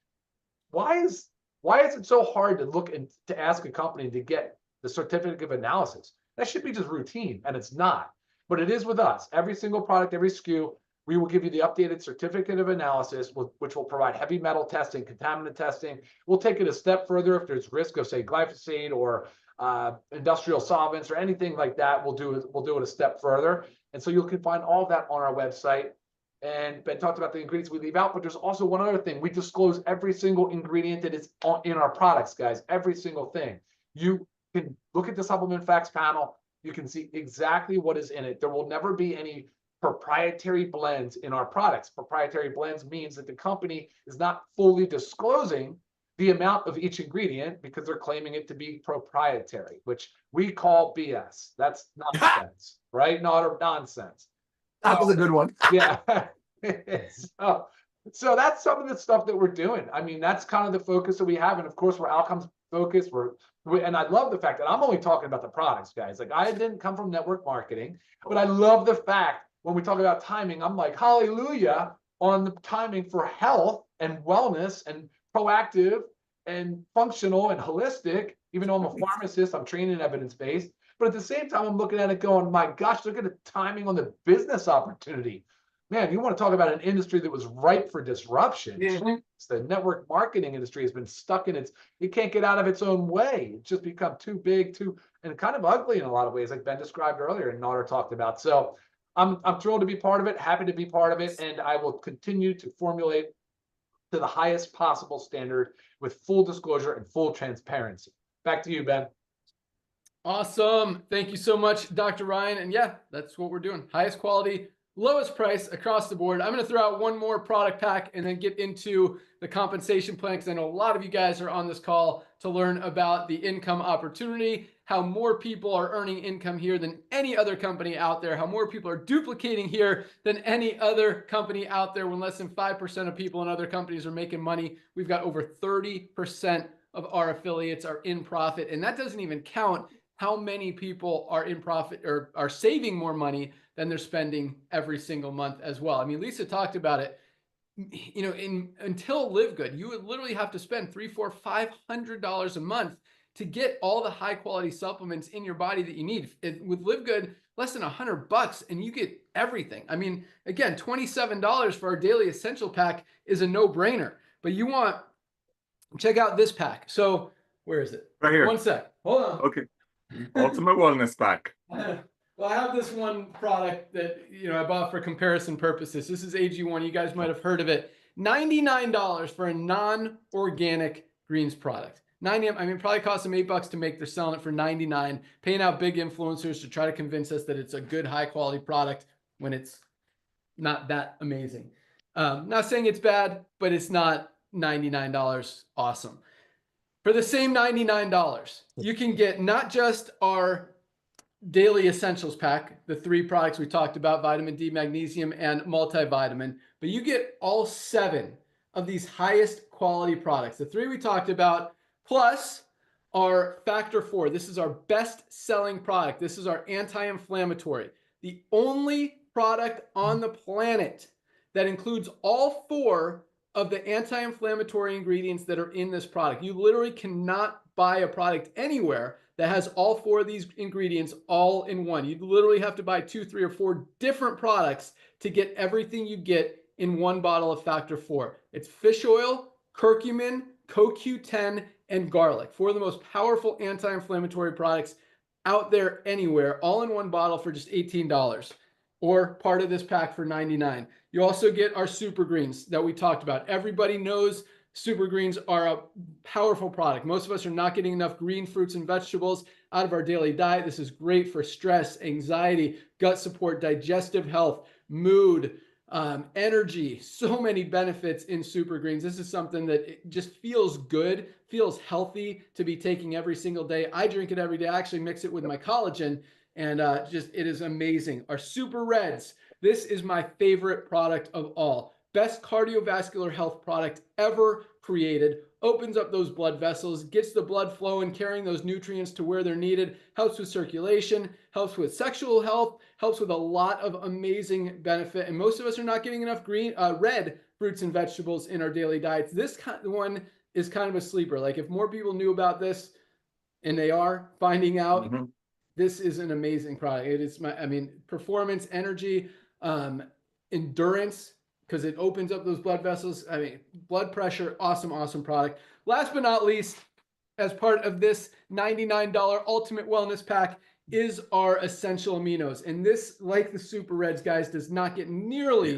why is it so hard to look and to ask a company to get the certificate of analysis? That should be just routine, and it's not. But it is with us. Every single product, every SKU, we will give you the updated certificate of analysis, which will provide heavy metal testing, contaminant testing. We'll take it a step further if there's risk of, say, glyphosate or industrial solvents or anything like that. We'll do it a step further. And so you can find all of that on our website. And Ben talked about the ingredients we leave out, but there's also one other thing. We disclose every single ingredient that is in our products, guys, every single thing. You can look at the supplement facts panel. You can see exactly what is in it. There will never be any proprietary blends in our products. Proprietary blends means that the company is not fully disclosing the amount of each ingredient because they're claiming it to be proprietary, which we call BS. That's nonsense, right? Not nonsense. That was a good one. Yeah. So that's some of the stuff that we're doing. I mean, that's kind of the focus that we have. And of course, we're outcomes focused. And I love the fact that I'm only talking about the products, guys. Like, I didn't come from network marketing, but I love the fact when we talk about timing, I'm like, hallelujah on the timing for health and wellness and proactive and functional and holistic. Even though I'm a pharmacist, I'm trained in evidence-based. But at the same time, I'm looking at it going, my gosh, look at the timing on the business opportunity. Man, you want to talk about an industry that was ripe for disruption. Yeah. The network marketing industry has been stuck in it can't get out of its own way. It's just become too big, and kind of ugly in a lot of ways, like Ben described earlier and Nauder talked about. So I'm thrilled to be part of it, happy to be part of it, and I will continue to formulate to the highest possible standard with full disclosure and full transparency. Back to you, Ben. Awesome. Thank you so much, Dr. Ryan. And yeah, that's what we're doing. Highest quality, lowest price across the board. I'm going to throw out one more product pack and then get into the compensation plan, because I know a lot of you guys are on this call to learn about the income opportunity, how more people are earning income here than any other company out there, how more people are duplicating here than any other company out there, when less than 5% of people in other companies are making money. We've got over 30% of our affiliates are in profit, and that doesn't even count how many people are in profit or are saving more money than they're spending every single month as well. I mean, Lisa talked about it. You know, until LiveGood, you would literally have to spend $300, $400, $500 a month to get all the high quality supplements in your body that you need. With LiveGood, less than $100 and you get everything. I mean, again, $27 for our daily essential pack is a no-brainer, but you want, check out this pack. So where is it? Right here. One sec. Hold on. Okay. Ultimate Wellness Pack. Well, I have this one product that, you know, I bought for comparison purposes. This is AG1. You guys might have heard of it. $99 for a non-organic greens product. I mean, it probably costs them $8 to make. They're selling it for $99, paying out big influencers to try to convince us that it's a good, high quality product when it's not that amazing. Not saying it's bad, but it's not $99 awesome. For the same $99, you can get not just our daily essentials pack, the 3 products we talked about, vitamin D, magnesium, and multivitamin, but you get all 7 of these highest quality products. The 3 we talked about, plus our Factor 4. This is our best selling product. This is our anti-inflammatory. The only product on the planet that includes all 4 of the anti-inflammatory ingredients that are in this product. You literally cannot buy a product anywhere that has all 4 of these ingredients all in one. You literally have to buy 2, 3, or 4 different products to get everything you get in one bottle of Factor 4. It's fish oil, curcumin, CoQ10, and garlic. 4 of the most powerful anti-inflammatory products out there anywhere, all in one bottle for just $18, or part of this pack for $99. You also get our super greens that we talked about. Everybody knows super greens are a powerful product. Most of us are not getting enough green fruits and vegetables out of our daily diet. This is great for stress, anxiety, gut support, digestive health, mood, energy. So many benefits in super greens. This is something that it just feels good, feels healthy to be taking every single day. I drink it every day. I actually mix it with my collagen, and just it is amazing. Our super reds. This is my favorite product of all. Best cardiovascular health product ever created. Opens up those blood vessels, gets the blood flowing, carrying those nutrients to where they're needed, helps with circulation, helps with sexual health, helps with a lot of amazing benefit. And most of us are not getting enough red fruits and vegetables in our daily diets. This one is kind of a sleeper. Like, if more people knew about this, and they are finding out, this is an amazing product. It is performance, energy, endurance, because it opens up those blood vessels. I mean, blood pressure, awesome, awesome product. Last but not least, as part of this $99 Ultimate Wellness Pack is our essential aminos. And this, like the Super Reds, guys, does not get nearly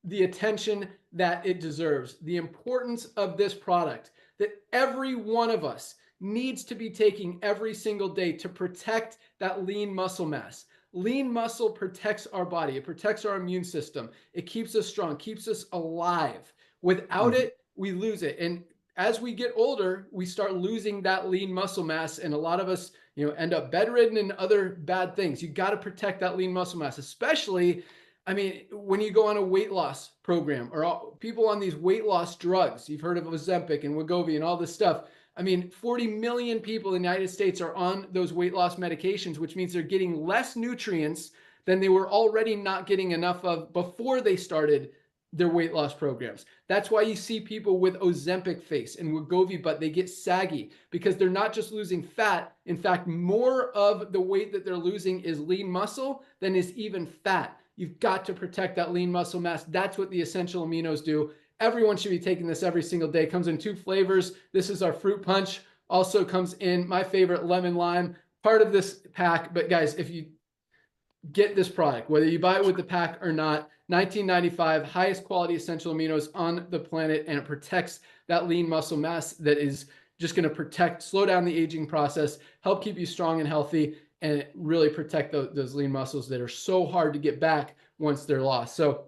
the attention that it deserves. The importance of this product that every one of us needs to be taking every single day to protect that lean muscle mass. Lean muscle protects our body. It protects our immune system. It keeps us strong, keeps us alive. Without it, we lose it. And as we get older, we start losing that lean muscle mass. And a lot of us, you know, end up bedridden and other bad things. You got to protect that lean muscle mass, especially, I mean, when you go on a weight loss program, or people on these weight loss drugs. You've heard of Ozempic and Wegovy and all this stuff. I mean, 40 million people in the United States are on those weight loss medications, which means they're getting less nutrients than they were already not getting enough of before they started their weight loss programs. That's why you see people with Ozempic face and Wegovy, but they get saggy because they're not just losing fat. In fact, more of the weight that they're losing is lean muscle than is even fat. You've got to protect that lean muscle mass. That's what the essential aminos do. Everyone should be taking this every single day. It comes in 2 flavors. This is our fruit punch. Also comes in my favorite, lemon lime, part of this pack. But guys, if you get this product, whether you buy it with the pack or not, $19.95, highest quality essential aminos on the planet, and it protects that lean muscle mass that is just going to slow down the aging process, help keep you strong and healthy, and really protect those lean muscles that are so hard to get back once they're lost. So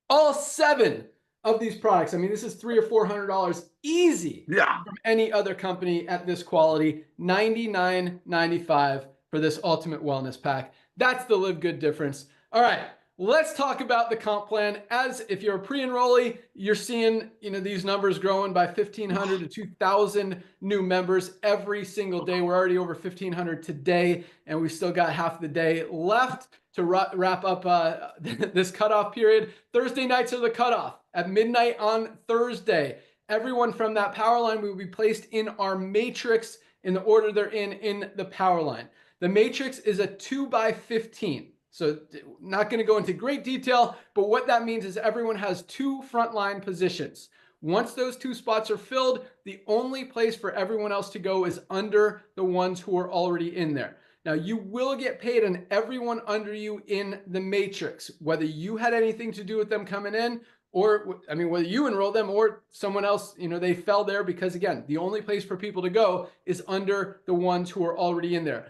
all 7 of these products, I mean, this is $300 or $400 easy from any other company at this quality. $99.95 for this Ultimate Wellness Pack. That's the Live Good difference. All right, let's talk about the comp plan. As if you're a pre-enrollee, you're seeing, you know, these numbers growing by 1,500 to 2,000 new members every single day. We're already over 1,500 today, and we still got half the day left to wrap up this cutoff period. Thursday nights are the cutoff at midnight on Thursday. Everyone from that power line will be placed in our matrix in the order they're in the power line. The matrix is a 2x15. So not going to go into great detail, but what that means is everyone has 2 frontline positions. Once those 2 spots are filled, the only place for everyone else to go is under the ones who are already in there. Now, you will get paid on everyone under you in the matrix, whether you had anything to do with them coming in, or, I mean, whether you enroll them or someone else, you know, they fell there, because again, the only place for people to go is under the ones who are already in there.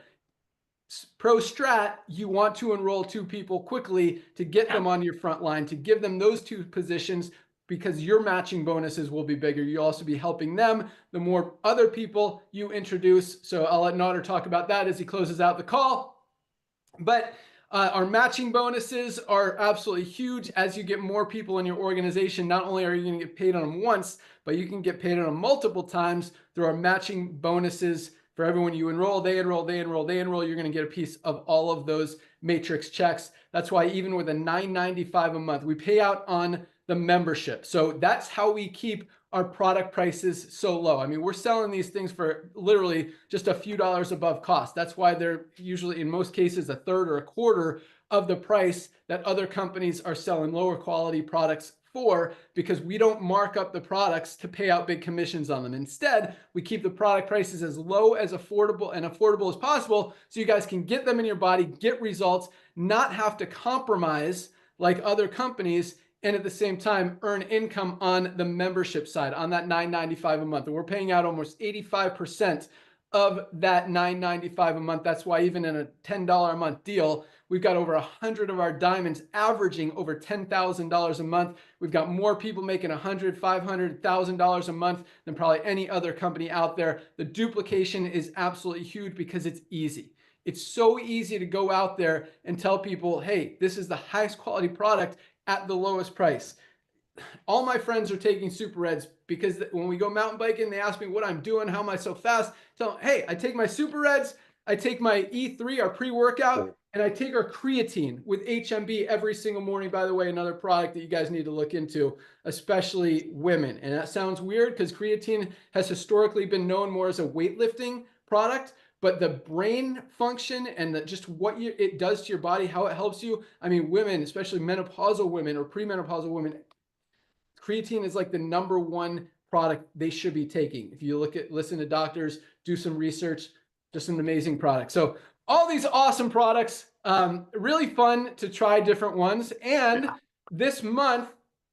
Pro strat, you want to enroll 2 people quickly to get them on your front line, to give them those 2 positions, because your matching bonuses will be bigger. You'll also be helping them the more other people you introduce. So I'll let Nauder talk about that as he closes out the call. But our matching bonuses are absolutely huge. As you get more people in your organization, not only are you going to get paid on them once, but you can get paid on them multiple times through our matching bonuses. For everyone you enroll, they enroll, you're going to get a piece of all of those matrix checks. That's why even with a $9.95 a month, we pay out on the membership. So that's how we keep our product prices so low. I mean, we're selling these things for literally just a few dollars above cost. That's why they're usually, in most cases, a third or a quarter of the price that other companies are selling lower quality products for, because we don't mark up the products to pay out big commissions on them. Instead, we keep the product prices as low as affordable as possible, so you guys can get them in your body, get results, not have to compromise like other companies, and at the same time earn income on the membership side, on that $9.95 a month. And we're paying out almost 85% of that $9.95 a month. That's why even in a $10 a month deal, we've got over 100 of our diamonds averaging over $10,000 a month. We've got more people making $100,000, $500,000 a month than probably any other company out there. The duplication is absolutely huge because it's easy. It's so easy to go out there and tell people, hey, this is the highest quality product at the lowest price. All my friends are taking Super Reds because when we go mountain biking, they ask me what I'm doing, how am I so fast? Tell them, hey, I take my Super Reds, I take my E3, our pre-workout, and I take our creatine with HMB every single morning. By the way, another product that you guys need to look into, especially women. And that sounds weird because creatine has historically been known more as a weightlifting product, but the brain function and just what it does to your body, how it helps you. I mean, women, especially menopausal women or premenopausal women, creatine is like the #1 product they should be taking. If you listen to doctors, do some research, just an amazing product. So all these awesome products, really fun to try different ones. And this month,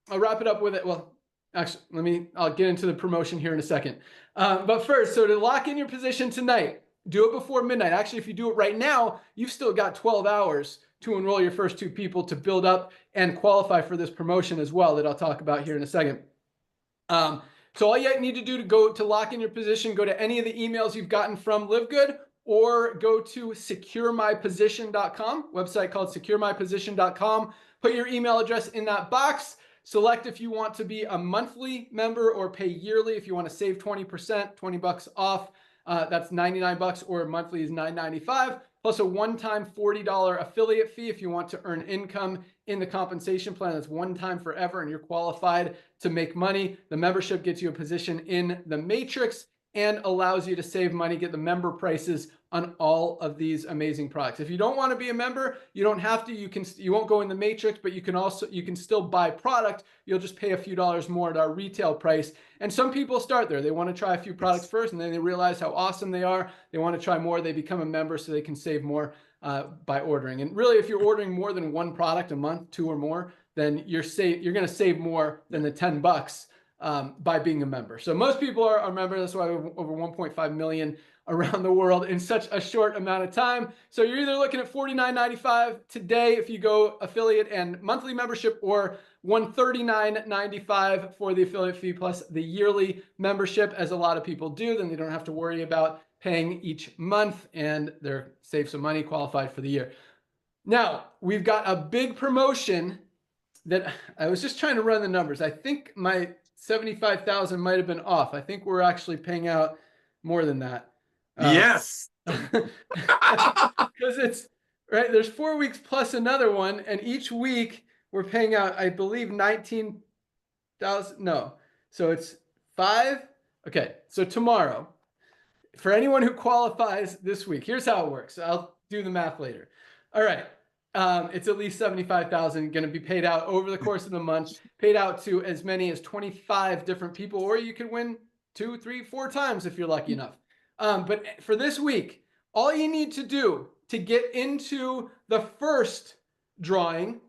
I'll wrap it up with it. Well, actually, I'll get into the promotion here in a second. But first, so to lock in your position tonight, do it before midnight. Actually, if you do it right now, you've still got 12 hours to enroll your first 2 people to build up and qualify for this promotion as well that I'll talk about here in a second. So all you need to do to lock in your position, go to any of the emails you've gotten from LiveGood, or go to securemyposition.com, website called securemyposition.com. Put your email address in that box. Select if you want to be a monthly member or pay yearly. If you want to save 20%, $20 off, that's $99, or monthly is $9.95, plus a one-time $40 affiliate fee if you want to earn income in the compensation plan. That's one time forever, and you're qualified to make money. The membership gets you a position in the matrix and allows you to save money, get the member prices on all of these amazing products. If you don't want to be a member, you don't have to. You won't go in the matrix, but you can still buy product. You'll just pay a few dollars more at our retail price. And some people start there. They want to try a few products first, and then they realize how awesome they are. They want to try more. They become a member so they can save more by ordering. And really, if you're ordering more than 1 product a month, 2 or more, then you're going to save more than the $10 by being a member. So most people are members. That's why we have over 1.5 million around the world in such a short amount of time. So you're either looking at $49.95 today if you go affiliate and monthly membership, or $139.95 for the affiliate fee plus the yearly membership, as a lot of people do. Then they don't have to worry about paying each month, and they're save some money, qualified for the year. Now, we've got a big promotion that I was just trying to run the numbers. I think my 75,000 might have been off. I think we're actually paying out more than that. Yes. Because it's right. There's 4 weeks plus another one, and each week we're paying out, I believe, 19,000. No, so it's 5. Okay, so tomorrow, for anyone who qualifies this week, here's how it works. I'll do the math later. All right. It's at least 75,000 going to be paid out over the course of the month, paid out to as many as 25 different people, or you could win 2, 3, 4 times if you're lucky enough. But for this week, all you need to do to get into the first drawing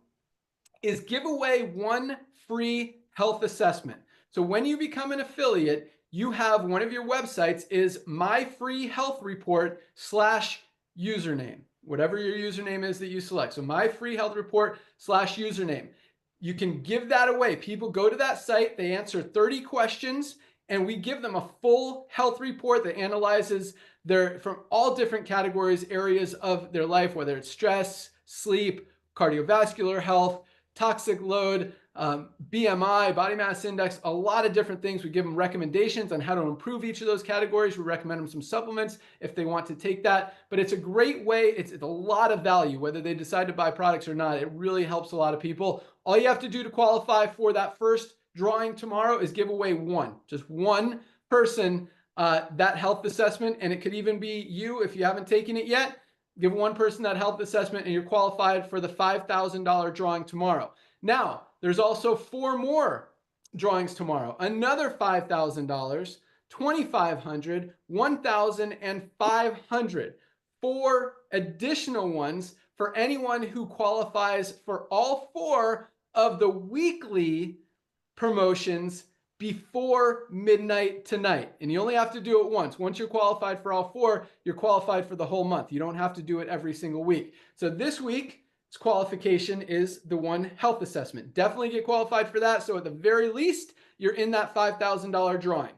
is give away 1 free health assessment. So when you become an affiliate, you have one of your websites is myfreehealthreport/username, whatever your username is that you select. So myfreehealthreport/username. You can give that away. People go to that site, they answer 30 questions, and we give them a full health report that analyzes their, from all different categories, areas of their life, whether it's stress, sleep, cardiovascular health, toxic load, BMI, body mass index, a lot of different things. We give them recommendations on how to improve each of those categories. We recommend them some supplements if they want to take that. But it's a great way. It's a lot of value, whether they decide to buy products or not. It really helps a lot of people. All you have to do to qualify for that first drawing tomorrow is give away just one person that health assessment. And it could even be you if you haven't taken it yet. Give one person that health assessment and you're qualified for the $5,000 drawing tomorrow. Now, there's also 4 more drawings tomorrow. Another $5,000, $2,500, $1,000, and $500. 4 additional ones for anyone who qualifies for all 4 of the weekly promotions before midnight tonight. And you only have to do it once. Once you're qualified for all 4, you're qualified for the whole month. You don't have to do it every single week. So this week's qualification is the 1 health assessment. Definitely get qualified for that. So at the very least, you're in that $5,000 drawing.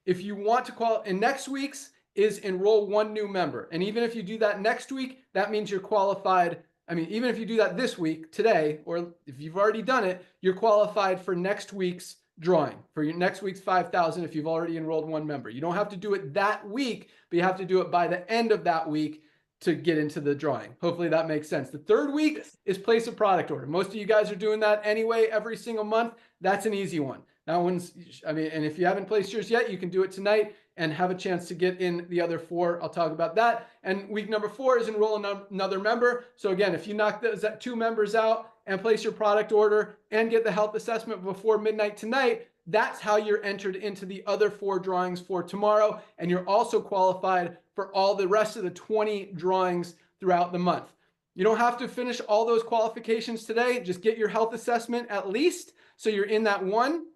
If you want to qualify, and next week's is enroll 1 new member. And even if you do that next week, that means you're qualified. I mean, even if you do that this week, today, or if you've already done it, you're qualified for next week's drawing, for your next week's 5,000 if you've already enrolled 1 member. You don't have to do it that week, but you have to do it by the end of that week to get into the drawing. Hopefully that makes sense. The 3rd week is place a product order. Most of you guys are doing that anyway every single month. That's an easy one. That one's, I mean, and if you haven't placed yours yet, you can do it tonight and have a chance to get in the other 4. I'll talk about that. And week number 4 is enroll another member. So again, if you knock those 2 members out and place your product order and get the health assessment before midnight tonight, that's how you're entered into the other 4 drawings for tomorrow. And you're also qualified for all the rest of the 20 drawings throughout the month. You don't have to finish all those qualifications today. Just get your health assessment at least, so you're in that one.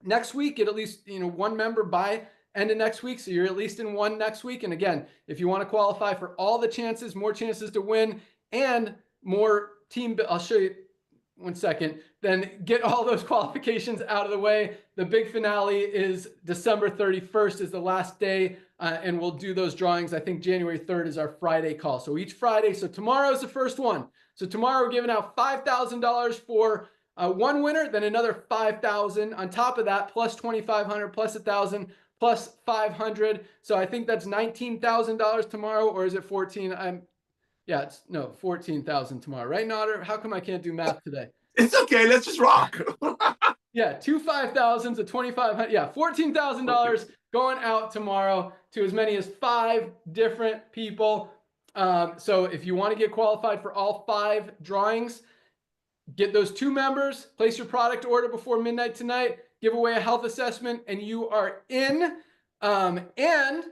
Next week, get at least 1 member by end of next week, so you're at least in 1 next week. And again, if you want to qualify for all the chances, more chances to win, and more team, I'll show you 1 second, then get all those qualifications out of the way. The big finale is December 31st is the last day, and we'll do those drawings. I think January 3rd is our Friday call. So each Friday, so tomorrow is the first one. So tomorrow we're giving out $5,000 for 1 winner, then another 5,000 on top of that, plus 2,500, plus 1,000, plus 500. So I think that's $19,000 tomorrow, or is it 14? Yeah, it's no 14,000 tomorrow, right, Nauder? How come I can't do math today? It's okay. Let's just rock. Yeah, 2 5,000s, a 2,500. Yeah, $14,000 going out tomorrow to as many as 5 different people. So if you want to get qualified for all 5 drawings, get those 2 members, place your product order before midnight tonight, give away a health assessment, and you are in. And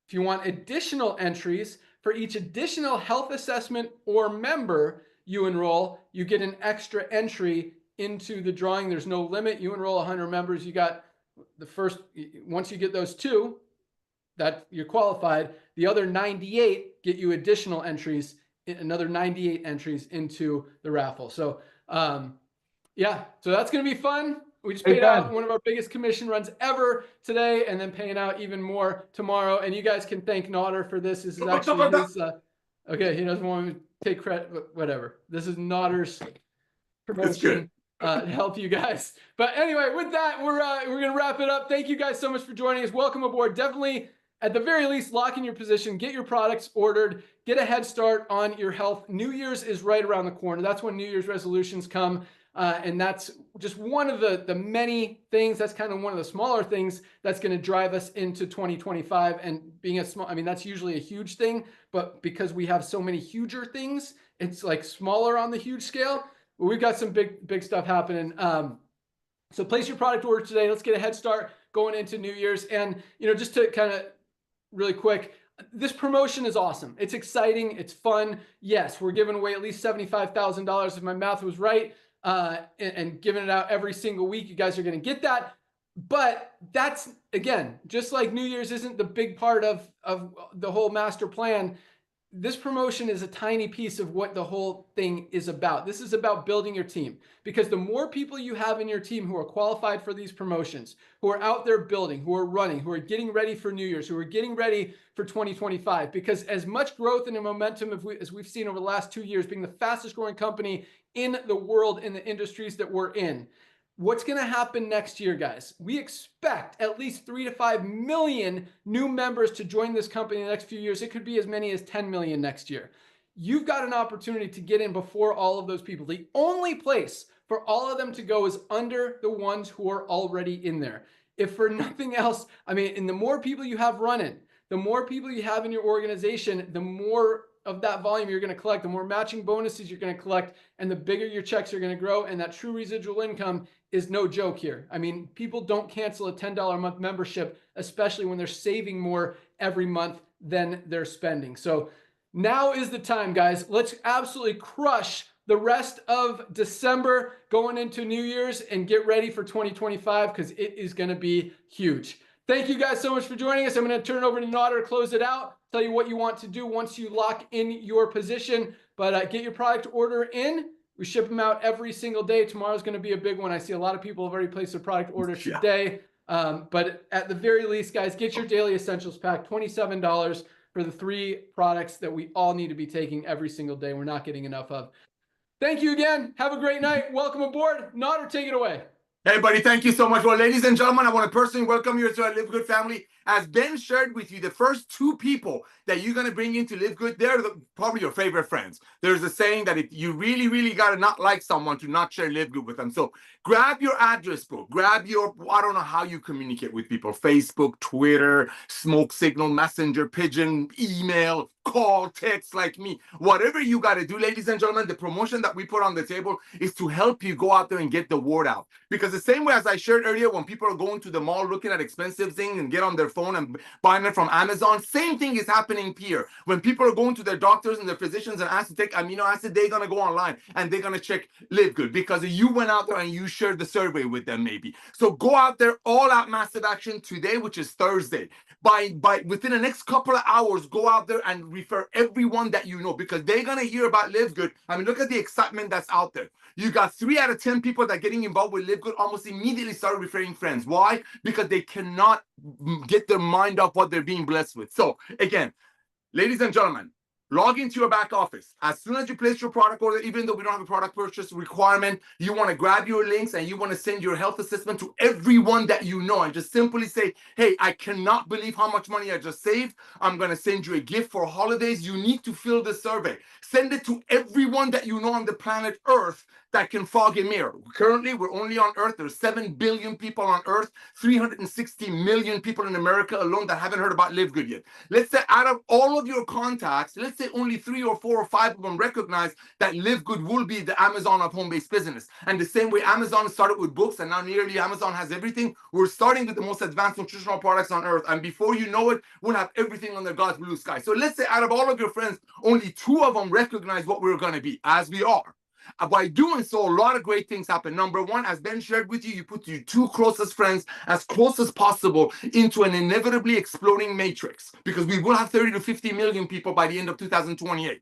if you want additional entries for each additional health assessment or member you enroll, you get an extra entry into the drawing. There's no limit. You enroll 100 members. You got the first, once you get those 2, that you're qualified. The other 98 get you additional entries, another 98 entries into the raffle. So yeah, so that's going to be fun. We just paid out one of our biggest commission runs ever today, and then paying out even more tomorrow. And you guys can thank Nauder for this. This is actually his, okay, he doesn't want me to take credit, but whatever. This is Nauder's promotion to help you guys. But anyway, with that, we're going to wrap it up. Thank you guys so much for joining us. Welcome aboard. Definitely, at the very least, lock in your position, get your products ordered, get a head start on your health. New Year's is right around the corner. That's when New Year's resolutions come. And that's just one of the many things. That's kind of one of the smaller things that's going to drive us into 2025. And being a small, I mean, that's usually a huge thing, but because we have so many huger things, it's like smaller on the huge scale. Well, we've got some big stuff happening. So place your product order today. Let's get a head start going into New Year's. And, you know, just to kind of really quick, this promotion is awesome. It's exciting. It's fun. Yes, we're giving away at least $75,000 if my math was right. And giving it out every single week. You guys are going to get that. But that's, again, just like New Year's isn't the big part of the whole master plan. This promotion is a tiny piece of what the whole thing is about. This is about building your team, because the more people you have in your team who are qualified for these promotions, who are out there building, who are running, who are getting ready for New Year's, who are getting ready for 2025, because as much growth and momentum as we've seen over the last 2 years, being the fastest growing company in the world in the industries that we're in, what's going to happen next year, guys? We expect at least 3 to 5 million new members to join this company in the next few years. It could be as many as 10 million next year. You've got an opportunity to get in before all of those people. The only place for all of them to go is under the ones who are already in there. If for nothing else, I mean, and the more people you have running, the more people you have in your organization, the more of that volume you're going to collect, the more matching bonuses you're going to collect, and the bigger your checks are going to grow. And that true residual income is no joke here. I mean, people don't cancel a $10 a month membership, especially when they're saving more every month than they're spending. So now is the time, guys. Let's absolutely crush the rest of December going into New Year's and get ready for 2025, because it is going to be huge. Thank you guys so much for joining us. I'm going to turn it over to Nauder to close it out, tell you what you want to do once you lock in your position. But get your product order in. We ship them out every single day. Tomorrow's going to be a big one. I see a lot of people have already placed their product orders today. But at the very least, guys, get your daily essentials pack, $27 for the 3 products that we all need to be taking every single day. We're not getting enough of. Thank you again. Have a great night. Welcome aboard. Nauder, take it away. Hey, buddy, thank you so much. Well, ladies and gentlemen, I want to personally welcome you to our Live Good family. As Ben shared with you, the first 2 people that you're going to bring into Live Good, they're probably your favorite friends. There's a saying that if you really got to not like someone to not share Live Good with them. So grab your address book, grab your, I don't know how you communicate with people, Facebook, Twitter, smoke signal, messenger, pigeon, email, call, text like me, whatever you got to do, ladies and gentlemen. The promotion that we put on the table is to help you go out there and get the word out. Because the same way as I shared earlier, when people are going to the mall looking at expensive things and get on their phone and buying it from Amazon, same thing is happening here. When people are going to their doctors and their physicians and asked to take amino acid, they're going to go online and they're going to check Live Good, because you went out there and you shared the survey with them maybe. So go out there, all out massive action today, which is Thursday. By within the next couple of hours, go out there and refer everyone that you know, because they're going to hear about Live Good. I mean, look at the excitement that's out there. You got 3 out of 10 people that are getting involved with Live Good almost immediately start referring friends. Why? Because they cannot get their mind off what they're being blessed with. So again, ladies and gentlemen, log into your back office. As soon as you place your product order, even though we don't have a product purchase requirement, you want to grab your links and you want to send your health assessment to everyone that you know, and just simply say, hey, I cannot believe how much money I just saved. I'm going to send you a gift for holidays. You need to fill the survey. Send it to everyone that you know on the planet Earth that can fog a mirror. Currently, we're only on Earth. There's 7 billion people on Earth, 360 million people in America alone that haven't heard about Live Good yet. Let's say out of all of your contacts, let's say only 3 or 4 or 5 of them recognize that Live Good will be the Amazon of home-based business. And the same way Amazon started with books and now nearly Amazon has everything, we're starting with the most advanced nutritional products on Earth. And before you know it, we'll have everything under God's blue sky. So let's say out of all of your friends, only 2 of them recognize what we're going to be, as we are. By doing so, a lot of great things happen. Number one, as Ben shared with you, you put your two closest friends as close as possible into an inevitably exploding matrix, because we will have 30 to 50 million people by the end of 2028.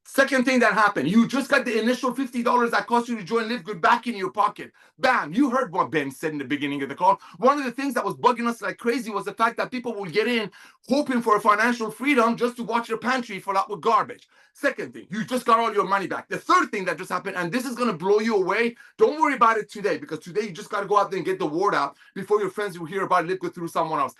Second thing that happened, you just got the initial $50 that cost you to join LiveGood back in your pocket. Bam, you heard what Ben said in the beginning of the call. One of the things that was bugging us like crazy was the fact that people will get in hoping for a financial freedom just to watch your pantry fill out with garbage. Second thing, you just got all your money back. The third thing that just happened, and this is going to blow you away, don't worry about it today, because today you just got to go out there and get the word out before your friends will hear about LiveGood through someone else.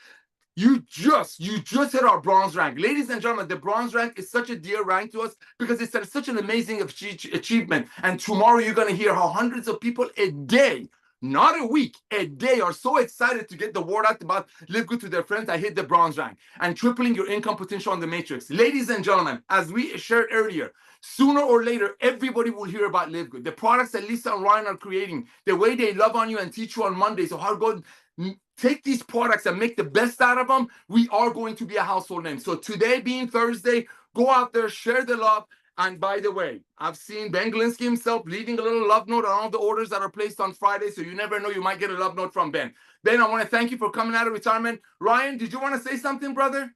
You just hit our bronze rank. Ladies and gentlemen, the bronze rank is such a dear rank to us because it's such an amazing achievement. And tomorrow you're going to hear how hundreds of people a day, not a week, a day, are so excited to get the word out about LiveGood to their friends. I hit the bronze rank and tripling your income potential on the matrix. Ladies and gentlemen, as we shared earlier, sooner or later, everybody will hear about LiveGood. The products that Lisa and Ryan are creating, the way they love on you and teach you on Mondays, so how good. Take these products and make the best out of them. We are going to be a household name. So today being Thursday, go out there, share the love. And by the way, I've seen Ben Glinskey himself leaving a little love note on all the orders that are placed on Friday. So you never know, you might get a love note from Ben. Ben, I want to thank you for coming out of retirement. Ryan, did you want to say something, brother?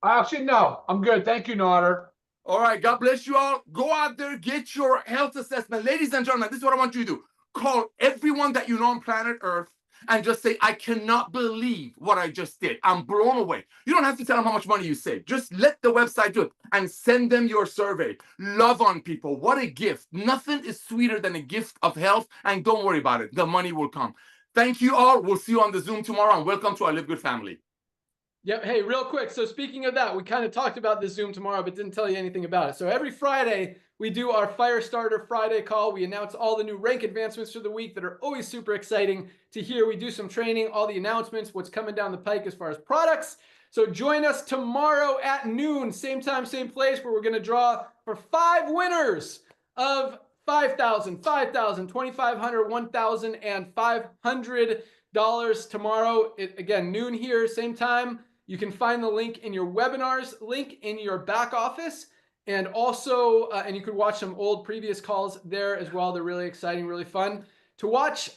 Actually, no, I'm good. Thank you, Nauder. All right, God bless you all. Go out there, get your health assessment. Ladies and gentlemen, this is what I want you to do. Call everyone that you know on planet Earth and just say, I cannot believe what I just did. I'm blown away. You don't have to tell them how much money you saved. Just let the website do it and send them your survey. Love on people. What a gift. Nothing is sweeter than a gift of health. And don't worry about it. The money will come. Thank you all. We'll see you on the Zoom tomorrow, and welcome to our LiveGood family. Yep. Hey, real quick. So speaking of that, we kind of talked about the Zoom tomorrow, but didn't tell you anything about it. So every Friday, we do our Fire Starter Friday call. We announce all the new rank advancements for the week that are always super exciting to hear. We do some training, all the announcements, what's coming down the pike as far as products. So join us tomorrow at noon, same time, same place, where we're going to draw for 5 winners of $5,000, $5,000, $2,500, $1,000, and $500 tomorrow. Again, noon here, same time. You can find the link in your webinars, link in your back office, and also, and you could watch some old previous calls there as well. They're really exciting, really fun to watch.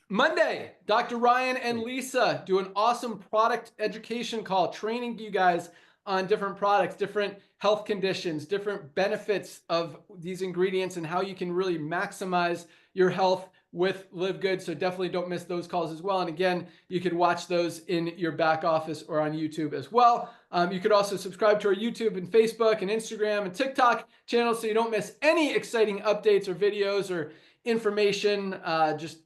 Monday, Dr. Ryan and Lisa do an awesome product education call, training you guys on different products, different health conditions, different benefits of these ingredients, and how you can really maximize your health with LiveGood. So definitely don't miss those calls as well. And again, you can watch those in your back office or on YouTube as well. You could also subscribe to our YouTube and Facebook and Instagram and TikTok channels so you don't miss any exciting updates or videos or information, just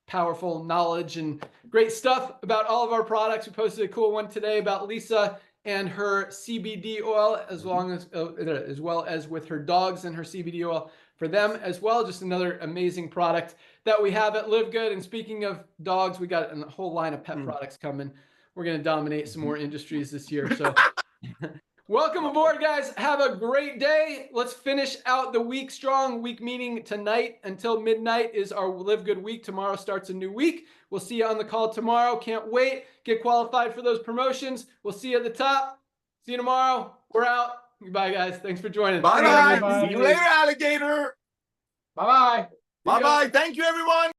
powerful knowledge and great stuff about all of our products. We posted a cool one today about Lisa and her CBD oil, as well as with her dogs and her CBD oil for them as well. Just another amazing product that we have at LiveGood. And speaking of dogs, we got a whole line of pet products coming. We're going to dominate some more industries this year. So welcome aboard, guys. Have a great day. Let's finish out the week strong. Week meeting tonight until midnight is our LiveGood week. Tomorrow starts a new week. We'll see you on the call tomorrow. Can't wait. Get qualified for those promotions. We'll see you at the top. See you tomorrow. We're out. Goodbye, guys. Thanks for joining. Bye-bye. See you later, alligator. Bye-bye. Bye-bye. Thank you, everyone.